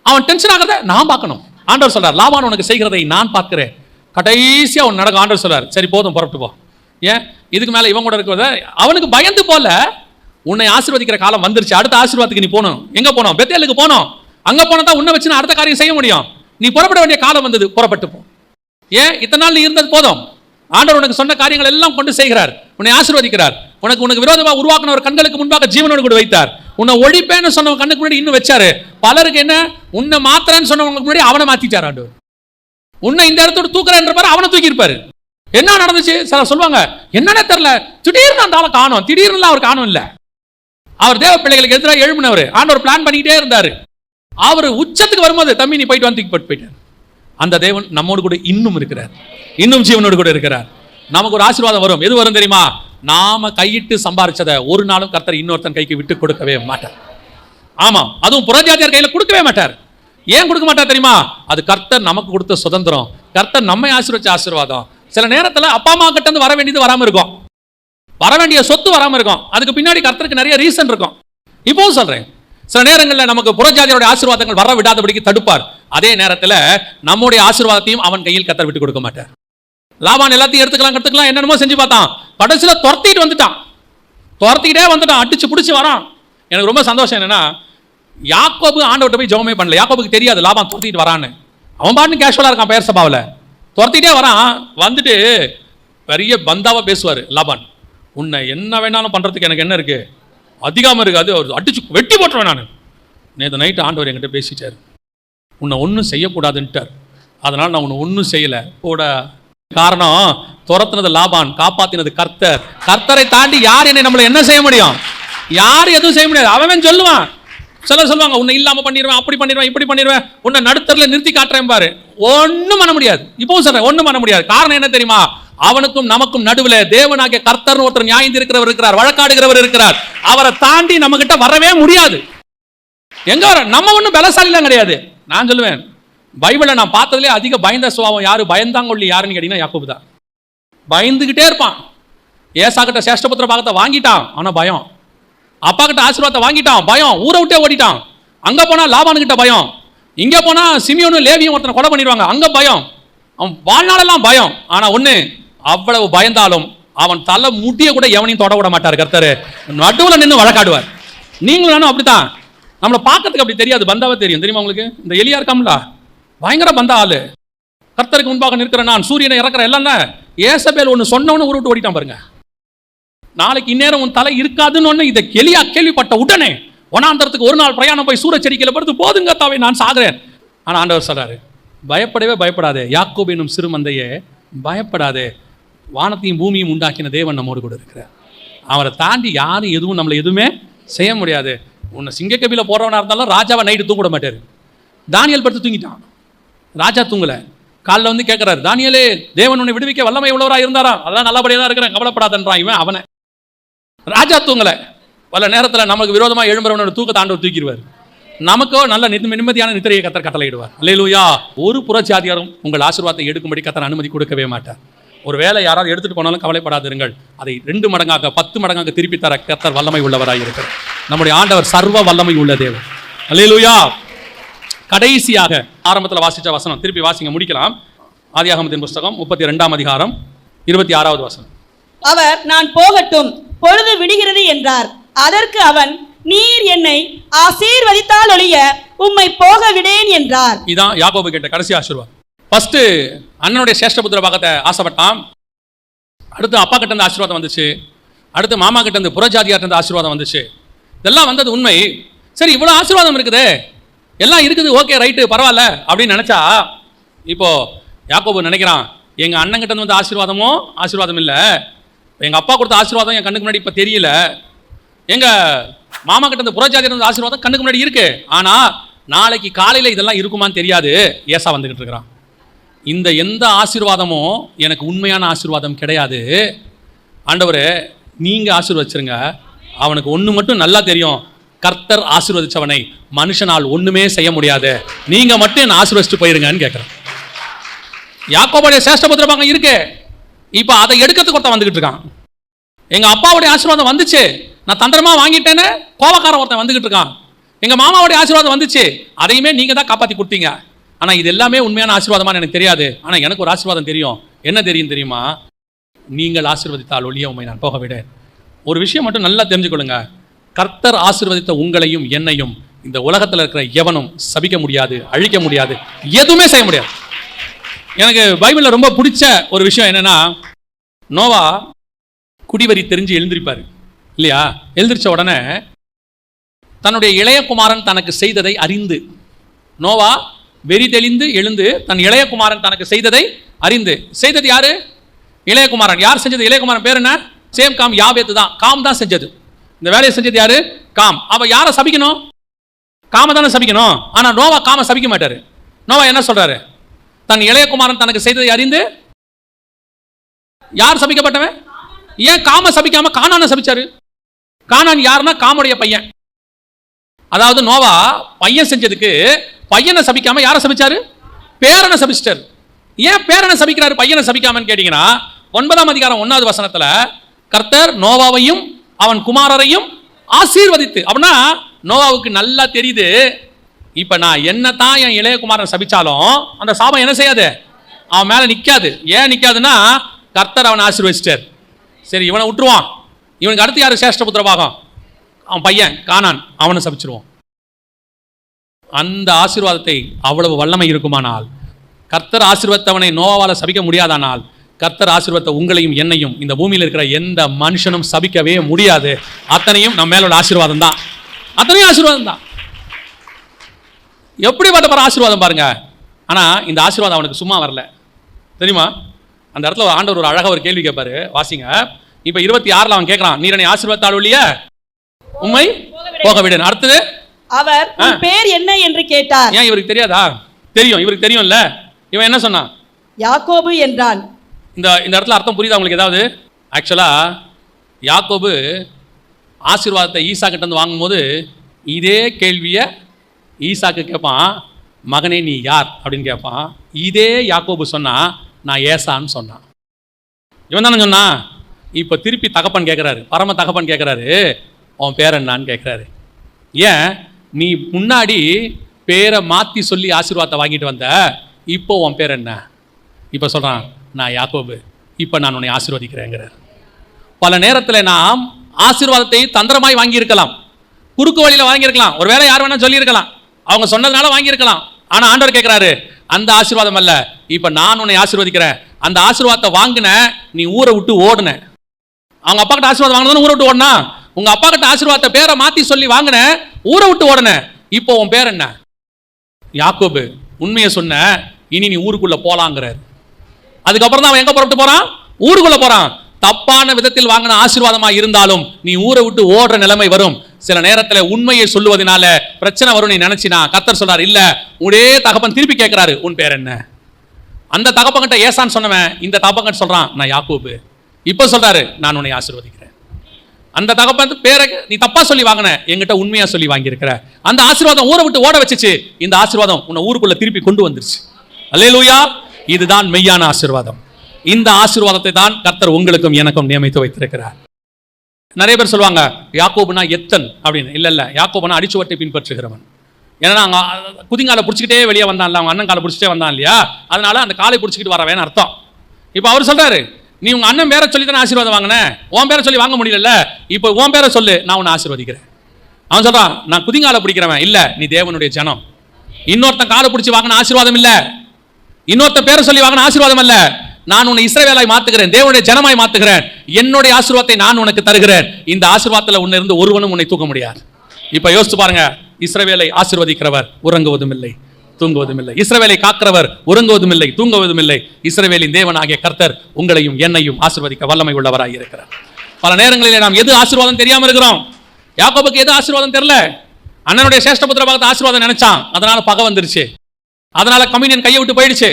அவன் டென்ஷன் ஆகிறத நான் பார்க்கணும். ஆண்டவர் சொல்றார், லாபான் உனக்கு செய்கிறதை நான் பார்க்கிறேன், கடைசியா அவன் நடக்கும். ஆண்டவர் சொல்றார், சரி போதும், புறப்பட்டு போ. ஏன் இதுக்கு மேல இவன் கூட இருக்கிறத? அவனுக்கு பயந்து போல, உன்னை ஆசீர்வதிக்கிற காலம் வந்துருச்சு, அடுத்த ஆசீர்வாதத்துக்கு நீ போகணும். எங்க போனோம்? பெத்தேலுக்கு போனோம். அங்க போனா தான் உன்னை வச்சு நான் அடுத்த காரியம் செய்ய முடியும். நீ புறப்பட வேண்டிய காலம் வந்தது, புறப்பட்டு போ. ஏன் இத்தனை நாள் நீ இருந்தது போதும். ஆண்டவர் உனக்கு சொன்ன காரியங்கள் எல்லாம் கொண்டு செய்கிறார், உன்னை ஆசீர்வதிக்கிறார். உனக்கு விரோதமாக உருவாக்கின ஒரு கண்களுக்கு முன்பாக ஜீவனோடு கூட வைத்தார். உன்னை ஒழிப்பேன்னு சொன்னவன் கண்ணுக்கு முன்னாடி இன்னும் வச்சாரு. பலருக்கு என்ன, உன்னை மாத்திரன்னு சொன்னவங்களுக்கு முன்னாடி அவனை மாத்திட்டார் ஆண்டவர். உன்னை இந்த இடத்தோடு தூக்குறேன்ற பாரு, அவனை தூக்கி இருப்பாரு. என்ன நடந்துச்சு? சில சொல்லுவாங்க, என்னன்னே தெரியல, திடீர்னு அந்த ஆளை காணும். திடீர்னு அவர் காணும் இல்ல, அவர் தேவ பிள்ளைகளுக்கு எதிராக எழுப்பினவர். ஆண்டவர் பிளான் பண்ணிக்கிட்டே இருந்தாரு. அவர் உச்சத்துக்கு வரும்போது, தம்பி நீ போயிட்டு வந்து போயிட்டார். அந்த தேவன் நம்மோடு கூட இன்னும் இருக்கிறார், இன்னும் ஜீவனோடு கூட இருக்கிறார். நமக்கு ஒரு ஆசீர்வாதம் வரும். எது வரும் தெரியுமா? நாம கையிட்டு சம்பாரிச்சதை ஒரு நாளும் கர்த்தர் இன்னொருத்தன் கைக்கு விட்டு கொடுக்கவே மாட்டார். ஆமா, அதுவும் புறஜாதியார் கையில கொடுக்கவே மாட்டார். ஏன் கொடுக்க மாட்டார் தெரியுமா? அது கர்த்தர் நமக்கு கொடுத்த சுதந்திரம், கர்த்தர் நம்மை ஆசீர்வச்ச ஆசீர்வாதம். சில நேரத்துல அப்பா அம்மா கிட்ட இருந்து வர வேண்டியது வராம இருக்கும், வர வேண்டிய சொத்து வராம இருக்கும். அதுக்கு பின்னாடி கர்த்தருக்கு நிறைய ரீசன் இருக்கும். இப்போ சொல்றேன், சில நேரங்களில் நமக்கு புறஜாதியோட ஆசீர்வாதங்கள் வர விடாதபடிக்கு தடுப்பார். அதே நேரத்தில் நம்முடைய ஆசீர்வாதத்தையும் அவன் கையில் கர்த்தர் விட்டு கொடுக்க மாட்டார். லாபான் எல்லாத்தையும் எடுத்துக்கலாம் என்னென்னமோ செஞ்சு பார்த்தான். கடைசியில் துரத்திக்கிட்டே வந்துட்டான், அடிச்சு பிடிச்சி வரான். எனக்கு ரொம்ப சந்தோஷம் என்னன்னா, யாக்கோபு ஆண்டவர்கிட்ட போய் ஜெபமே பண்ணல. யாக்கோபுக்கு தெரியாது லாபான் துரத்திட்டு வரான்னு. அவன் பாட்டு கேஷுவலா இருக்கான் பெயர் சபாவில், துரத்திட்டே வரான். வந்துட்டு பெரிய பந்தாவா பேசுவார் லாபான். உன்னை என்ன வேணாலும் பண்றதுக்கு எனக்கு என்ன இருக்கு, அதிகமாக இருக்காது, அவர் அடிச்சு வெட்டி போட்டுருவேன். நான் நேற்று நைட்டு ஆண்டவர் என்கிட்ட பேசிட்டார், உன்னை ஒன்றும் செய்யக்கூடாதுன்ட்டார். அதனால் நான் உன்னை ஒன்றும் செய்யலை கூட. காரணம், துரத்துனது லாபான், காப்பாத்தினது கர்த்தர். கர்த்தரை தாண்டி யார் என்னை நம்மளை என்ன செய்ய முடியும்? யாரும் எதுவும் செய்ய முடியாது. அவன் சொல்லுவான். சிலர் சொல்லுவாங்க, உன்னை இல்லாம பண்ணிடுவேன், அப்படி பண்ணிடுவேன், இப்படி பண்ணிடுவேன், உன்னை நடுத்தரில் நிறுத்தி காட்டுறேன் பாரு. ஒன்றும் பண்ண முடியாது. இப்போ சொல்றேன், ஒன்றும் பண்ண முடியாது. காரணம் என்ன தெரியுமா? அவனுக்கும் நமக்கும் நடுவில் தேவனாகிய கர்த்தர் ஒருத்தர் நியாயம் இருக்கிறவர் இருக்கிறார், வழக்காடுகிறவர் இருக்கிறார். அவரை தாண்டி நம்ம கிட்ட வரவே முடியாது. எங்க வர? நம்ம ஒன்றும் பலசாலிலாம் கிடையாது. நான் சொல்லுவேன், பைபிளை நான் பார்த்ததுலேயே அதிக பயந்த சுபாவம் யாரு, பயந்தாங்கொள்ளி யாருன்னு கேட்டீங்கன்னா யாக்கோபு தான். பயந்துகிட்டே இருப்பான். ஏசா கிட்ட சேஷ்டபுத்திர பாகத்தை வாங்கிட்டான், ஆனா பயம். அப்பா கிட்ட ஆசீர்வாதத்தை வாங்கிட்டான், பயம். ஊரை விட்டே ஓடிட்டான். அங்க போனா லாபான் கிட்ட பயம், இங்க போனா சிமியோனும் லேவியும் ஒருத்தனை கொலை பண்ணிடுவாங்க, அங்க பயம். அவன் வாழ்நாளெல்லாம் பயம். ஆனா ஒண்ணு, அவ்வளவு பயந்தாலும் அவன் தலை முட்டிய கூட எவனையும் தொட விட மாட்டார் கர்த்தர். நடுவில் நின்று வழக்காடுவார். நீங்களும் நானும் அப்படித்தான். நம்மளை பார்க்கறதுக்கு அப்படி தெரியாது, பந்தாவே தெரியும். தெரியுமா உங்களுக்கு? இந்த எலியா இருக்காமல, பயங்கர பந்தா ஆளு. கர்த்தருக்கு முன்பாக நிற்கிற நான், சூரியனை இறக்குற எல்லாம். ஏசபேல் ஒன்று சொன்னவனு ஊரு விட்டு ஓடிட்டான் பாருங்க. நாளைக்கு இந்நேரம் உன் தலை இருக்காதுன்னு ஒன்று இதை எலியா கேள்விப்பட்ட உடனே வனாந்தரத்துக்கு ஒரு நாள் பிரயாணம் போய் சூரச்செடிக்கையில் படுத்து, போதுங்க தாவே நான் சாகிறேன். ஆனால் ஆண்டவர் சொல்றாரு, பயப்படவே பயப்படாதே யாக்கோபு என்னும் சிறு மந்தையே, பயப்படாதே. வானத்தையும் பூமியும் உண்டாக்கின தேவன் நம்மோடு கூட இருக்கிறார். அவரை தாண்டி யாரும் எதுவும் நம்மளை எதுவுமே செய்ய முடியாது. உன்னை சிங்கக்கபில போறவனா இருந்தாலும் ராஜாவை நைட்டு தூங்க மாட்டாரு. தானியல் படுத்து தூங்கிட்டான், ராஜா தூங்கல. காலில் வந்து கேட்கிறாரு, தானியலே தேவன் உன்னை விடுவிக்க வல்லமை உள்ளவராக இருந்தாரா? அதெல்லாம் நல்லபடியாக தான் இருக்கிறேன், கவலைப்படாதன்றான் இவன். அவனை ராஜா தூங்கல. பல நேரத்தில் நமக்கு விரோதமாக எழும்புறவனோட தூக்கத்தை ஆண்டவர் தூக்கிடுவார். நமக்கோ நல்ல நிம்மதியான நித்திரையை கர்த்தர் கட்டளையிடுவார். அல்லேலூயா. ஒரு புறஜாதியாரும் உங்கள் ஆசீர்வாதத்தை எடுக்கும்படி கர்த்தர் அனுமதி கொடுக்கவே மாட்டார். ஒரு வேளை யாராவது எடுத்துட்டு போனாலும் கவலைப்படாதிருங்கள், அதை 2 மடங்காக 10 மடங்காக திருப்பி தர கர்த்தர் வல்லமை உள்ளவராக இருக்கிறார். நம்முடைய ஆண்டவர் சர்வ வல்லமை உள்ள தேவன். அல்லேலூயா. கடைசியாக ஆரம்பத்தில் வாசிச்ச வசனம் திருப்பி வாசிங்க, முடிக்கலாம். ஆதியாகமத்தின் புஸ்தகம் 32ஆம் அதிகாரம் 26வது வசனம். அவர் நான் போகட்டும், பொழுது விடுகிறது என்றார். அதற்கு அவன், நீர் என்னை ஆசீர்வதித்தால் ஒழிய உம்மை போக விடேன் என்றார். இதான் யாக்கோபு கேட்ட கடைசி ஆசீர்வாதம். ஃபர்ஸ்ட் அண்ணனுடைய சேஷ்டபுத்திர பாகத்தை ஆசைப்பட்டான். அடுத்து அப்பா கிட்ட இருந்து ஆசீர்வாதம் வந்துச்சு. அடுத்து மாமா கிட்ட இருந்து புறஜாதியார் இருந்து ஆசீர்வாதம் வந்துச்சு. இதெல்லாம் வந்தது உண்மை. சரி, இவ்வளவு ஆசீர்வாதம் இருக்குது, எல்லாம் இருக்குது, ஓகே ரைட்டு பரவாயில்ல அப்படின்னு நினைச்சா, இப்போ யாக்கோபு நினைக்கிறான், எங்க அண்ணன் கிட்ட இருந்து ஆசீர்வாதம் இல்லை, எங்க அப்பா கொடுத்த ஆசீர்வாதம் என் கண்ணுக்கு முன்னாடி இப்ப தெரியல, எங்க மாமா கிட்ட இருந்து புறஜாதியார் இருந்து ஆசீர்வாதம் கண்ணுக்கு முன்னாடி இருக்கு, ஆனா நாளைக்கு காலையில இதெல்லாம் இருக்குமான்னு தெரியாது. ஏசா வந்துகிட்டு இருக்கிறான். இந்த எந்த ஆசீர்வாதமும் எனக்கு உண்மையான ஆசீர்வாதம் கிடையாது. ஆண்டவரே நீங்க ஆசீர்வச்சிருங்க. அவனுக்கு ஒண்ணு மட்டும் நல்லா தெரியும், கர்த்தர் ஆசீர்வதிச்சவனை மனுஷனால் ஒண்ணுமே செய்ய முடியாது, நீங்க மட்டும் என்ன ஆசீர்வதிச்சுட்டு போயிருங்கன்னு கேட்கிறேன். யாக்கோபுடைய சேஷ்டபுத்திர பாகம் இருக்கு, இப்ப அதை எடுக்கிறதுக்கு ஒருத்தன் வந்துகிட்டு இருக்கான். எங்க அப்பாவுடைய ஆசீர்வாதம் வந்துச்சு, நான் தந்திரமா வாங்கிட்டேன்னு கோபக்காரன் ஒருத்தன் வந்துகிட்டு இருக்கான். எங்க மாமாவுடைய ஆசீர்வாதம் வந்துச்சு, அதையுமே நீங்க தான் காப்பாத்தி கொடுத்தீங்க. ஆனா இது எல்லாமே உண்மையான ஆசீர்வாதமா எனக்கு தெரியாது. ஆனா எனக்கு ஒரு ஆசீர்வாதம் தெரியும். என்ன தெரியும் தெரியுமா? நீங்கள் ஆசீர்வதித்தால் ஒழிய உம்மை நான் போக விடேன். ஒரு விஷயம் மட்டும் நல்லா தெரிஞ்சுக்கொள்ளுங்க, கர்த்தர் ஆசீர்வதித்த உங்களையும் என்னையும் இந்த உலகத்தில் இருக்கிற எவனும் சபிக்க முடியாது, அழிக்க முடியாது, எதுவுமே செய்ய முடியாது. எனக்கு பைபிளில் ரொம்ப பிடிச்ச ஒரு விஷயம் என்னன்னா, நோவா குடிவரி தெரிஞ்சு எழுந்திருப்பாரு இல்லையா? எழுந்திரிச்ச உடனே தன்னுடைய இளைய குமாரன் தனக்கு செய்ததை அறிந்து, நோவா வெறி தெளிந்து எழுந்து தன் இளைய குமாரன் தனக்கு செய்ததை அறிந்து, செய்தது யாரு? இளையகுமாரன் யார் செஞ்சது? இளையகுமாரன் பேர் என்ன? சேம் காம் யாபேத்து தான். காம் தான் செஞ்சது. இந்த வேலையை செஞ்சது யாரு? காம். அவ யாரை சபிக்கணும்? காம தானே சபிக்கணும். ஆனா நோவா காம சபிக்க மாட்டாரு. நோவா என்ன சொல்றாரு? தன் இளையகுமாரன் தனக்கு செய்ததை அறிந்து யார் சபிக்கப்பட்டவன்? ஏன் காம சபிக்காம கானான சபிச்சாரு? கானான் யாருன்னா காமுடைய பையன். அதாவது நோவா பையன் செஞ்சதுக்கு பையனை சபிக்காம யாரை சபிச்சாரு? பேரனை சபிச்சிட்டாரு. ஏன் பேரனை சபிக்கிறாரு பையனை சபிக்காமன்னு கேட்டீங்கன்னா 9ஆம் அதிகாரம் 1வது வசனத்துல கர்த்தர் நோவாவையும் அவன் குமாரரையும் ஆசீர்வதித்து, அப்படின்னா நோவாவுக்கு நல்லா தெரியுது, இப்ப நான் என்னத்தான் என் இளையகுமாரன் சபிச்சாலும் அந்த சாபம் என்ன செய்யாது, அவன் மேல நிக்காது. ஏன் நிக்காதுன்னா கர்த்தர் அவனை ஆசீர்வதிச்சிட்டார். சரி, இவனை விட்டுருவான். இவனுக்கு அடுத்து யாரு சேஷ்ட புத்திரபாகம்? அவன் பையன் கானான், அவனை சபிச்சிருவான். அந்த ஆசீர்வாதத்தை அவ்வளவு வல்லமை இருக்குமானால், கர்த்தர் ஆசீர்வதித்தவனை நோவாவால சபிக்க முடியாதானால், கர்த்தர் ஆசீர்வதித்த உங்களையும் என்னையும் இந்த பூமியில் இருக்கிற எந்த மனுஷனும் சபிக்கவே முடியாது. அத்தனையும் நம்ம மேலோட ஆசீர்வாதம் தான். அத்தனையும் ஆசீர்வாதம் தான். எப்படிப்பட்ட ஆசீர்வாதம் பாருங்க. ஆனா இந்த ஆசீர்வாதம் அவனுக்கு சும்மா வரல தெரியுமா? அந்த இடத்துல ஆண்டவர் ஒரு அழகா ஒரு கேள்வி கேட்பாரு, வாசிங்க. இப்ப 26ல் அவன் கேட்கிறான், நீர் என்னை ஆசீர்வதித்தால் ஒழிய உம்மை போக விடு. அடுத்தது அவர் உன் பேர் என்ன என்று கேட்டார். ஏன் இவருக்கு தெரியாதா? தெரியும், இவருக்கு தெரியும்ல. இவன் என்ன சொன்னான்? யாக்கோபு என்றான். இந்த இடத்துல அர்த்தம் புரியுதா உங்களுக்கு ஏதாவது? ஆக்சுவலா யாக்கோபு ஆசீர்வாதத்தை ஈசா கிட்ட இருந்து வாங்கும்போது இதே கேள்வியை ஈசாக்கு கேட்பான், மகனே நீ யார் அப்படின்னு கேட்பான். இதே யாக்கோபு சொன்னா நான் ஏசான்னு சொன்னான். இவன் தானே சொன்னான். இப்போ திருப்பி தகப்பன் கேட்குறாரு, பரம தகப்பன் கேட்குறாரு, உன் பேர் என்னான்னு கேட்குறாரு. ஏன் நீ முன்னாடி பேரை மாற்றி சொல்லி ஆசீர்வாதத்தை வாங்கிட்டு வந்த, இப்போ உன் பேர் என்ன? இப்போ சொல்கிறான், நான் யாக்கோபு, இப்போ நான் உன்னை ஆசீர்வதிக்கிறேங்கிறார். பல நேரத்தில் நாம் ஆசீர்வாதத்தை தந்திரமாய் வாங்கியிருக்கலாம், குறுக்கு வழியில் வாங்கியிருக்கலாம், ஒரு வேளை யார் வேணா சொல்லியிருக்கலாம், அவங்க சொன்னதுனால வாங்கியிருக்கலாம். ஆனால் ஆண்டவர் கேட்குறாரு, அந்த ஆசீர்வாதம் அல்ல, இப்போ நான் உன்னை ஆசீர்வதிக்கிறேன். அந்த ஆசீர்வாதத்தை வாங்கின நீ ஊரை விட்டு ஓடுன. அவங்க அப்பா கிட்ட ஆசீர்வாதம் வாங்கினது ஊரை விட்டு ஓடனா? உங்க அப்பா கிட்ட ஆசீர்வாதத்தை பேரை மாற்றி சொல்லி வாங்கின, ஊரை விட்டு ஓடன. இப்போ உன் பேர் என்ன? யாக்கோபு. உண்மையை சொன்ன, இனி நீ ஊருக்குள்ள போலாங்கிறார். அதுக்கப்புறம் தான் அவன் எங்க புறப்பட்டு போறான்? ஊருக்குள்ள போறான். தப்பான விதத்தில் வாங்கின ஆசீர்வாதமா இருந்தாலும் நீ ஊரை விட்டு ஓடுற நிலைமை வரும். சில நேரத்தில் உண்மையை சொல்லுவதனால பிரச்சனை வரும் நீ நினைச்சினா, கர்த்தர் சொல்றாரு இல்ல, உடே தகப்பன் திருப்பி கேட்கிறாரு, உன் பேர் என்ன? அந்த தகப்பன்கிட்ட ஏசான்னு சொன்னவன் இந்த தகப்பன் சொல்றான், நான் யாக்கோபு. இப்ப சொல்றாரு, நான் உன்னை ஆசீர்வதிக்கிறேன். அந்த தகப்பன் பேரை நீ தப்பா சொல்லி வாங்கின, என்கிட்ட உண்மையா சொல்லி வாங்கியிருக்கிற. அந்த ஆசீர்வாதம் ஊரை விட்டு ஓட வச்சுச்சு. இந்த ஆசீர்வாதம் உன்னை ஊருக்குள்ள திருப்பி கொண்டு வந்துருச்சு. அல்லேலூயா. இதுதான் மெய்யான ஆசீர்வாதம். இந்த ஆசீர்வாதத்தை தான் கர்த்தர் உங்களுக்கும் எனக்கும் நியமித்து வைத்திருக்கிறார். நிறைய பேர் சொல்லுவாங்க யாக்கோபுனா எத்தன் அப்படின்னு. இல்ல, யாக்கோபுனா அடிச்சுவட்டை பின்பற்றுகிறவன். ஏன்னா அங்க குதிங்காலை பிடிச்சிக்கிட்டே வெளியே வந்தான்ல, அவங்க அண்ணன் காலை பிடிச்சிட்டே வந்தான் இல்லையா, அதனால அந்த காலை பிடிச்சிக்கிட்டு வரவேன்னு அர்த்தம். இப்போ அவர் சொல்றாரு, நீ உங்க அண்ணன் பேரை சொல்லி தானே ஆசீர்வாதம் வாங்கின, உன் பேரை சொல்லி வாங்க முடியல, இப்போ உன் பேரை சொல்லு, நான் உன்னை ஆசீர்வதிக்கிறேன். அவன் சொல்றான், நான் குதிங்காலை பிடிக்கிறவன் இல்ல, நீ தேவனுடைய ஜனம். இன்னொருத்தன் காலை பிடிச்சி வாங்கின ஆசீர்வாதம் இல்ல, இன்னொருத்தன் பேரை சொல்லி வாங்கின ஆசீர்வாதம் அல்ல. நான் உன்னை இஸ்ரவேலாய் மாத்துகிறேன், தேவனுடைய ஜனமாய் மாத்துகிறேன், என்னுடைய ஆசீர்வாதத்தை நான் உனக்கு தருகிறேன். இந்த ஆசீர்வாதத்தில் உன்னை இருந்து ஒருவனும் உன்னை தூக்க முடியாது. இப்ப யோசிச்சு பாருங்க, இஸ்ரவேலை ஆசீர்வதிக்கிறவர் உறங்குவதும் இல்லை, தூங்குவதும் இல்லை. இஸ்ரவேலை காக்கிறவர் உறங்குவதும் இல்லை, தூங்குவதும் இல்லை. இஸ்ரவேலின் தேவனாகிய கர்த்தர் உங்களையும் என்னையும் ஆசீர்வதிக்க வல்லமை உள்ளவராய் இருக்கிறார். பல நேரங்களிலே நாம் எது ஆசீர்வாதம் தெரியாம இருக்கிறோம். யாக்கோபுக்கு எது ஆசீர்வாதம் தெரியல. அண்ணனுடைய சேஷ்டபுத்திர பாகத்தை ஆசீர்வாதம் நினைச்சான், அதனால பகை வந்துருச்சு, அதனால கம்யூனியன் கையை விட்டு போயிடுச்சு.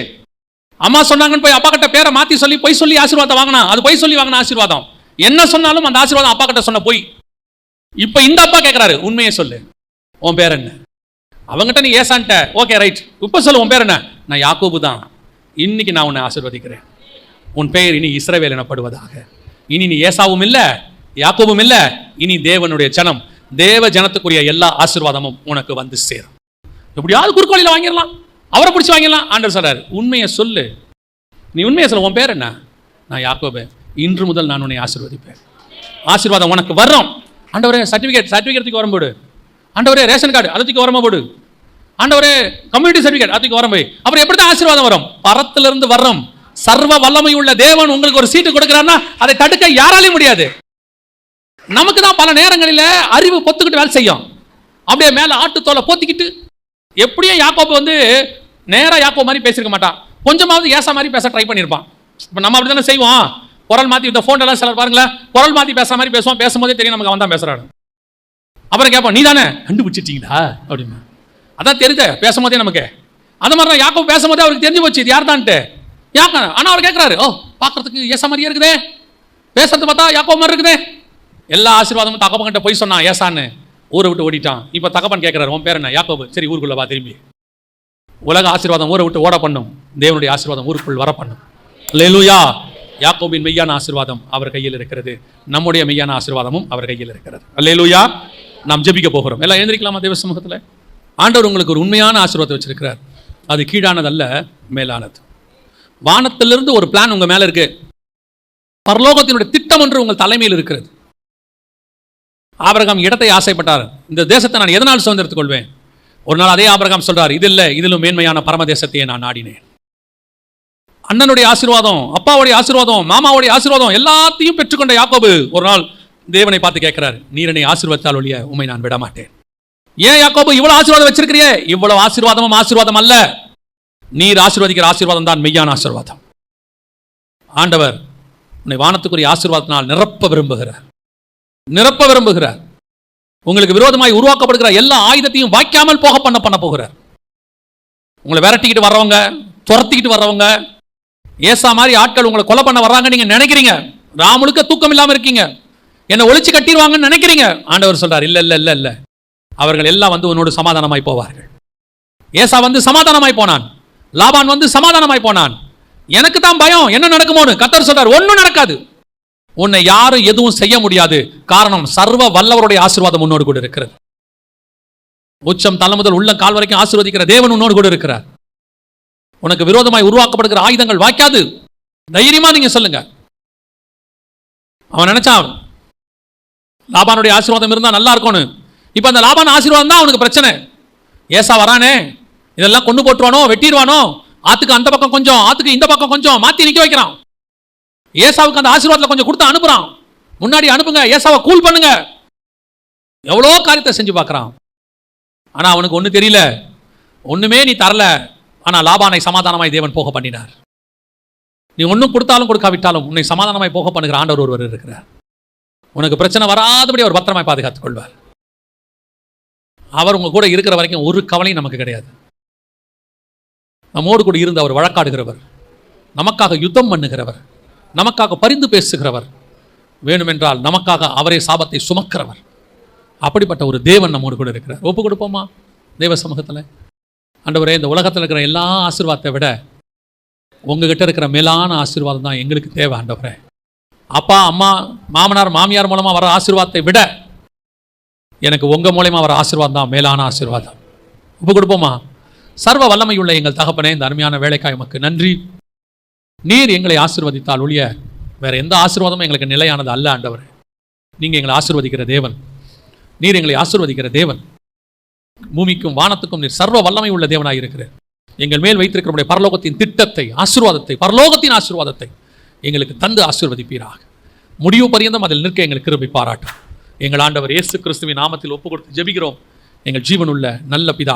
அம்மா சொன்னாங்கன்னு போய் அப்பா கிட்ட பேரை மாத்தி சொல்லி பொய் சொல்லி ஆசீர்வாதம் வாங்கினா, அது பொய் சொல்லி வாங்கின ஆசீர்வாதம். என்ன சொன்னாலும் அந்த ஆசீர்வாதம் அப்பா கிட்ட சொன்ன பொய். இப்ப இந்த அப்பா கேட்கிறாரு, உண்மையை சொல்லு, உன் பேர் என்ன? அவங்ககிட்ட நீ ஏசான்ட்ட, ஓகே ரைட், இப்ப சொல்லு உன் பேர் என்ன? நான் யாக்கோபு தான். இன்னைக்கு நான் உன்னை ஆசீர்வதிக்கிறேன். உன் பெயர் இனி இஸ்ரவேல் எனப்படுவதாக. இனி நீ ஏசாவும் இல்ல, யாக்கோபும் இல்ல, இனி தேவனுடைய ஜனம். தேவ ஜனத்துக்குரிய எல்லா ஆசீர்வாதமும் உனக்கு வந்து சேரும். எப்படியாவது குறுக்கோளில வாங்கிடலாம், அவரை பிடிச்சி வாங்கிடலாம். ஆண்டவர் சொல்றாரு, உண்மையை சொல்லு, நீ உண்மையை சொல்ல, உன் பேர் என்ன? நான் யாக்கோபு, இன்று முதல் நான் உன்னை ஆசீர்வதிப்பேன். ஆசீர்வாதம் உனக்கு வரும். ஆண்டவரே சர்டிஃபிகேட்டுக்கு வரம்போடு, ஆண்டவரே ரேஷன் கார்டு அதுக்கு வரமா போடு, ஆண்டவரே கம்யூனிட்டி சர்டிஃபிகேட் அதுக்கு வரம்போய். அப்புறம் எப்படி தான் ஆசீர்வாதம் வரும்? பரத்திலிருந்து வர்றோம். சர்வ வல்லமை உள்ள தேவன் உங்களுக்கு ஒரு சீட்டு கொடுக்கிறான்னா அதை தடுக்க யாராலையும் முடியாது. நமக்கு தான் பல நேரங்களில் அறிவு பொத்துக்கிட்டு வேலை செய்யும். அப்படியே மேல ஆட்டுத்தோலை போத்திக்கிட்டு, எப்படியும் யாக்கோபு நேரா யாக்கோபு மாதிரி பேசிருக்க மாட்டான், கொஞ்சமாவது ஏசா மாதிரி பேச ட்ரை பண்ணியிருப்பான். இப்போ நம்ம அப்படி தானே செய்வோம். குரல் மாற்றி இந்த ஃபோன்லாம் சிலர் பாருங்களேன், குரல் மாற்றி பேசுகிற மாதிரி பேசுவோம், பேசும்போதே தெரியும் நமக்கு அவன் தான் பேசுகிறாரு. அப்புறம் கேட்போம், நீ தானே கண்டுபிடிச்சிட்டீங்களா அப்படின்னா. அதான் தெரியுது பேசும்போதே நமக்கு. அந்த மாதிரி தான் யாக்கோபு பேசும்போதே அவருக்கு தெரிஞ்சு போச்சு இது யார் தான்ட்டு. ஆனால் அவர் கேட்குறாரு, ஓ பார்க்கறதுக்கு ஏசா மாதிரியே இருக்குதே, பேசுறது பார்த்தா யாக்கோபு மாதிரி இருக்குதே. எல்லா ஆசீர்வாதமும் தகப்பன் கிட்ட போய் சொன்னான் ஏசான்னு, ஊரை விட்டு ஓடிட்டான். இப்போ தகப்பன் கேட்குறாரு, உன் பேர் என்ன? யாக்கோபு. சரி ஊருக்குள்ள வா திரும்பி. உலக ஆசீர்வாதம் ஊரை விட்டு ஓட பண்ணும், தேவனுடைய ஆசீர்வாதம் ஊருக்குள் வர பண்ணும். அல்லேலூயா. யாக்கோபின் மெய்யான ஆசீர்வாதம் அவர் கையில் இருக்கிறது, நம்முடைய மெய்யான ஆசீர்வாதமும் அவர் கையில் இருக்கிறது. அல்லேலூயா. நாம் ஜெபிக்க போகிறோம். எல்லாம் எழுந்திரிக்கலாமா தேவ சமூகத்தில்? ஆண்டவர் உங்களுக்கு ஒரு உண்மையான ஆசீர்வாதம் வச்சிருக்கிறார். அது கீழானதல்ல, மேலானது. வானத்திலிருந்து ஒரு பிளான் உங்க மேல இருக்கு. பரலோகத்தினுடைய திட்டம் ஒன்று உங்கள் தலைமையில் இருக்கிறது. ஆபிரகாம் இடத்தை ஆசைப்பட்டார், இந்த தேசத்தை நான் எதனால் சுதந்திரத்துக் கொள்வேன். ஒரு நாள் அதே ஆபிரகாம் சொல்றார், இது இல்லை, இதிலும் மேன்மையான பரமதேசத்தையே நான் நாடினேன். அண்ணனுடைய ஆசீர்வாதம், அப்பாவுடைய ஆசீர்வாதம், மாமாவுடைய ஆசீர்வாதம் எல்லாத்தையும் பெற்றுக்கொண்ட யாக்கோபு ஒரு நாள் தேவனை பார்த்து கேட்கிறார், நீர் என்னை ஆசீர்வதித்தால் ஒழிய உம்மை நான் விட மாட்டேன். ஏன் யாக்கோபு இவ்வளவு ஆசீர்வாதம் வச்சிருக்கிறியே? இவ்வளவு ஆசீர்வாதமும் ஆசீர்வாதம் அல்ல, நீர் ஆசீர்வதிக்கிற ஆசீர்வாதம் தான் மெய்யான ஆசீர்வாதம். ஆண்டவர் உன்னை வானத்துக்குரிய ஆசீர்வாதத்தினால் நிரப்ப விரும்புகிறார், நிரப்ப விரும்புகிறார். உங்களுக்கு விரோதமாய் உருவாக்கப்படுகிற எல்லா ஆயுதத்தையும் வாய்க்காமல் போக பண்ண போகிறார். உங்களை விரட்டிக்கிட்டு வர்றவங்க, துரத்திக்கிட்டு வர்றவங்க, ஏசா மாதிரி ஆட்கள் உங்களை கொலை பண்ண வர்றாங்க நீங்க நினைக்கிறீங்க. ராமுழுக்க தூக்கம் இல்லாம இருக்கீங்க, என்னை ஒழிச்சு கட்டிடுவாங்கன்னு நினைக்கிறீங்க. ஆண்டவர் சொல்றார், இல்ல இல்ல இல்ல இல்ல, அவர்கள் எல்லாம் வந்து உன்னோடு சமாதானமாய் போவார்கள். ஏசா வந்து சமாதானமாய் போனான், லாபான் வந்து சமாதானமாய் போனான். எனக்கு தான் பயம் என்ன நடக்குமோன்னு. கர்த்தர் சொல்றார், ஒன்னும் நடக்காது, உன்னை யாரும் எதுவும் செய்ய முடியாது. காரணம், சர்வ வல்லவருடைய ஆசீர்வாதம் உன்னோடு கூட இருக்கிறது. உச்சம் தலை முதல் உள்ள கால் வரைக்கும் ஆசீர்வதிக்கிற தேவன் உன்னோடு கூட இருக்கிறார். உனக்கு விரோதமாய் உருவாக்கப்படுகிற ஆயுதங்கள் வாய்க்காது. தைரியமா நீங்க சொல்லுங்க. அவன் நினைச்சான் லாபானுடைய ஆசீர்வாதம் இருந்தா நல்லா இருக்கும்னு. இப்ப அந்த லாபான் ஆசீர்வாதம் தான் அவனுக்கு பிரச்சனை. ஏசா வரானே, இதெல்லாம் கொண்டு போட்டுருவானோ, வெட்டிடுவானோ, ஆத்துக்கு அந்த பக்கம் கொஞ்சம், ஆத்துக்கு இந்த பக்கம் கொஞ்சம் மாத்தி நிக்க வைக்கிறான். ஏசாவுக்கு அந்த ஆசீர்வாதத்தில் கொஞ்சம் கொடுத்து அனுப்புறான். முன்னாடி அனுப்புங்க, ஏசாவை கூல் பண்ணுங்க. எவ்வளோ காரியத்தை செஞ்சு பார்க்கறான். ஆனா அவனுக்கு ஒண்ணு தெரியல, ஒண்ணுமே நீ தரல. ஆனா லாபானை சமாதானமாய் தேவன் போக பண்ணினார். நீ ஒன்னும் கொடுத்தாலும் கொடுக்காவிட்டாலும் உன்னை சமாதானமாய் போக பண்ணுகிற ஆண்டவர் ஒருவர் இருக்கிறார். உனக்கு பிரச்சனை வராதபடி அவர் பத்திரமாய் பாதுகாத்துக் கொள்வார். அவர் உங்க கூட இருக்கிற வரைக்கும் ஒரு கவலையும் நமக்கு கிடையாது. நம்மோடு கூட இருந்து அவர் வழக்காடுகிறவர், நமக்காக யுத்தம் பண்ணுகிறவர், நமக்காக பரிந்து பேசுகிறவர், வேணுமென்றால் நமக்காக அவரே சாபத்தை சுமக்கிறவர். அப்படிப்பட்ட ஒரு தேவன் நம்மோடு கூட இருக்கிறார். ஒப்பு கொடுப்போமா தேவ சமூகத்தில்? ஆண்டவரே, இந்த உலகத்தில் இருக்கிற எல்லா ஆசீர்வாதத்தை விட உங்ககிட்ட இருக்கிற மேலான ஆசீர்வாதம் தான் எங்களுக்கு தேவை. ஆண்டவரே, அப்பா அம்மா மாமனார் மாமியார் மூலமா வர ஆசீர்வாதத்தை விட எனக்கு உங்க மூலமா வர ஆசீர்வாதம் தான் மேலான ஆசீர்வாதம். ஒப்பு கொடுப்போமா? சர்வ வல்லமையுள்ள எங்கள் தகப்பனே, இந்த அருமையான வேலைக்காய் உமக்கு நன்றி. நீர் எங்களை ஆசீர்வதித்தால் ஒழிய வேற எந்த ஆசீர்வாதமும் எங்களுக்கு நிலையானது அல்ல. ஆண்டவரே, நீங்க எங்களை ஆசீர்வதிக்கிற தேவன், நீர் எங்களை ஆசீர்வதிக்கிற தேவன். பூமிக்கும் வானத்துக்கும் நீர் சர்வ வல்லமை உள்ள தேவனாய் இருக்கிறார். எங்கள் மேல் வைத்திருக்கிற பரலோகத்தின் திட்டத்தை, ஆசீர்வாதத்தை, பரலோகத்தின் ஆசீர்வாதத்தை எங்களுக்கு தந்து ஆசீர்வதிப்பீராக. முடிவு பரியந்தம் அதில் நிற்க எங்களுக்கு கிருபை பாராட்டும். எங்கள் ஆண்டவர் இயேசு கிறிஸ்துவின் நாமத்தில் ஒப்பு கொடுத்து ஜெபிக்கிறோம் எங்கள் ஜீவனுள்ள நல்ல பிதா.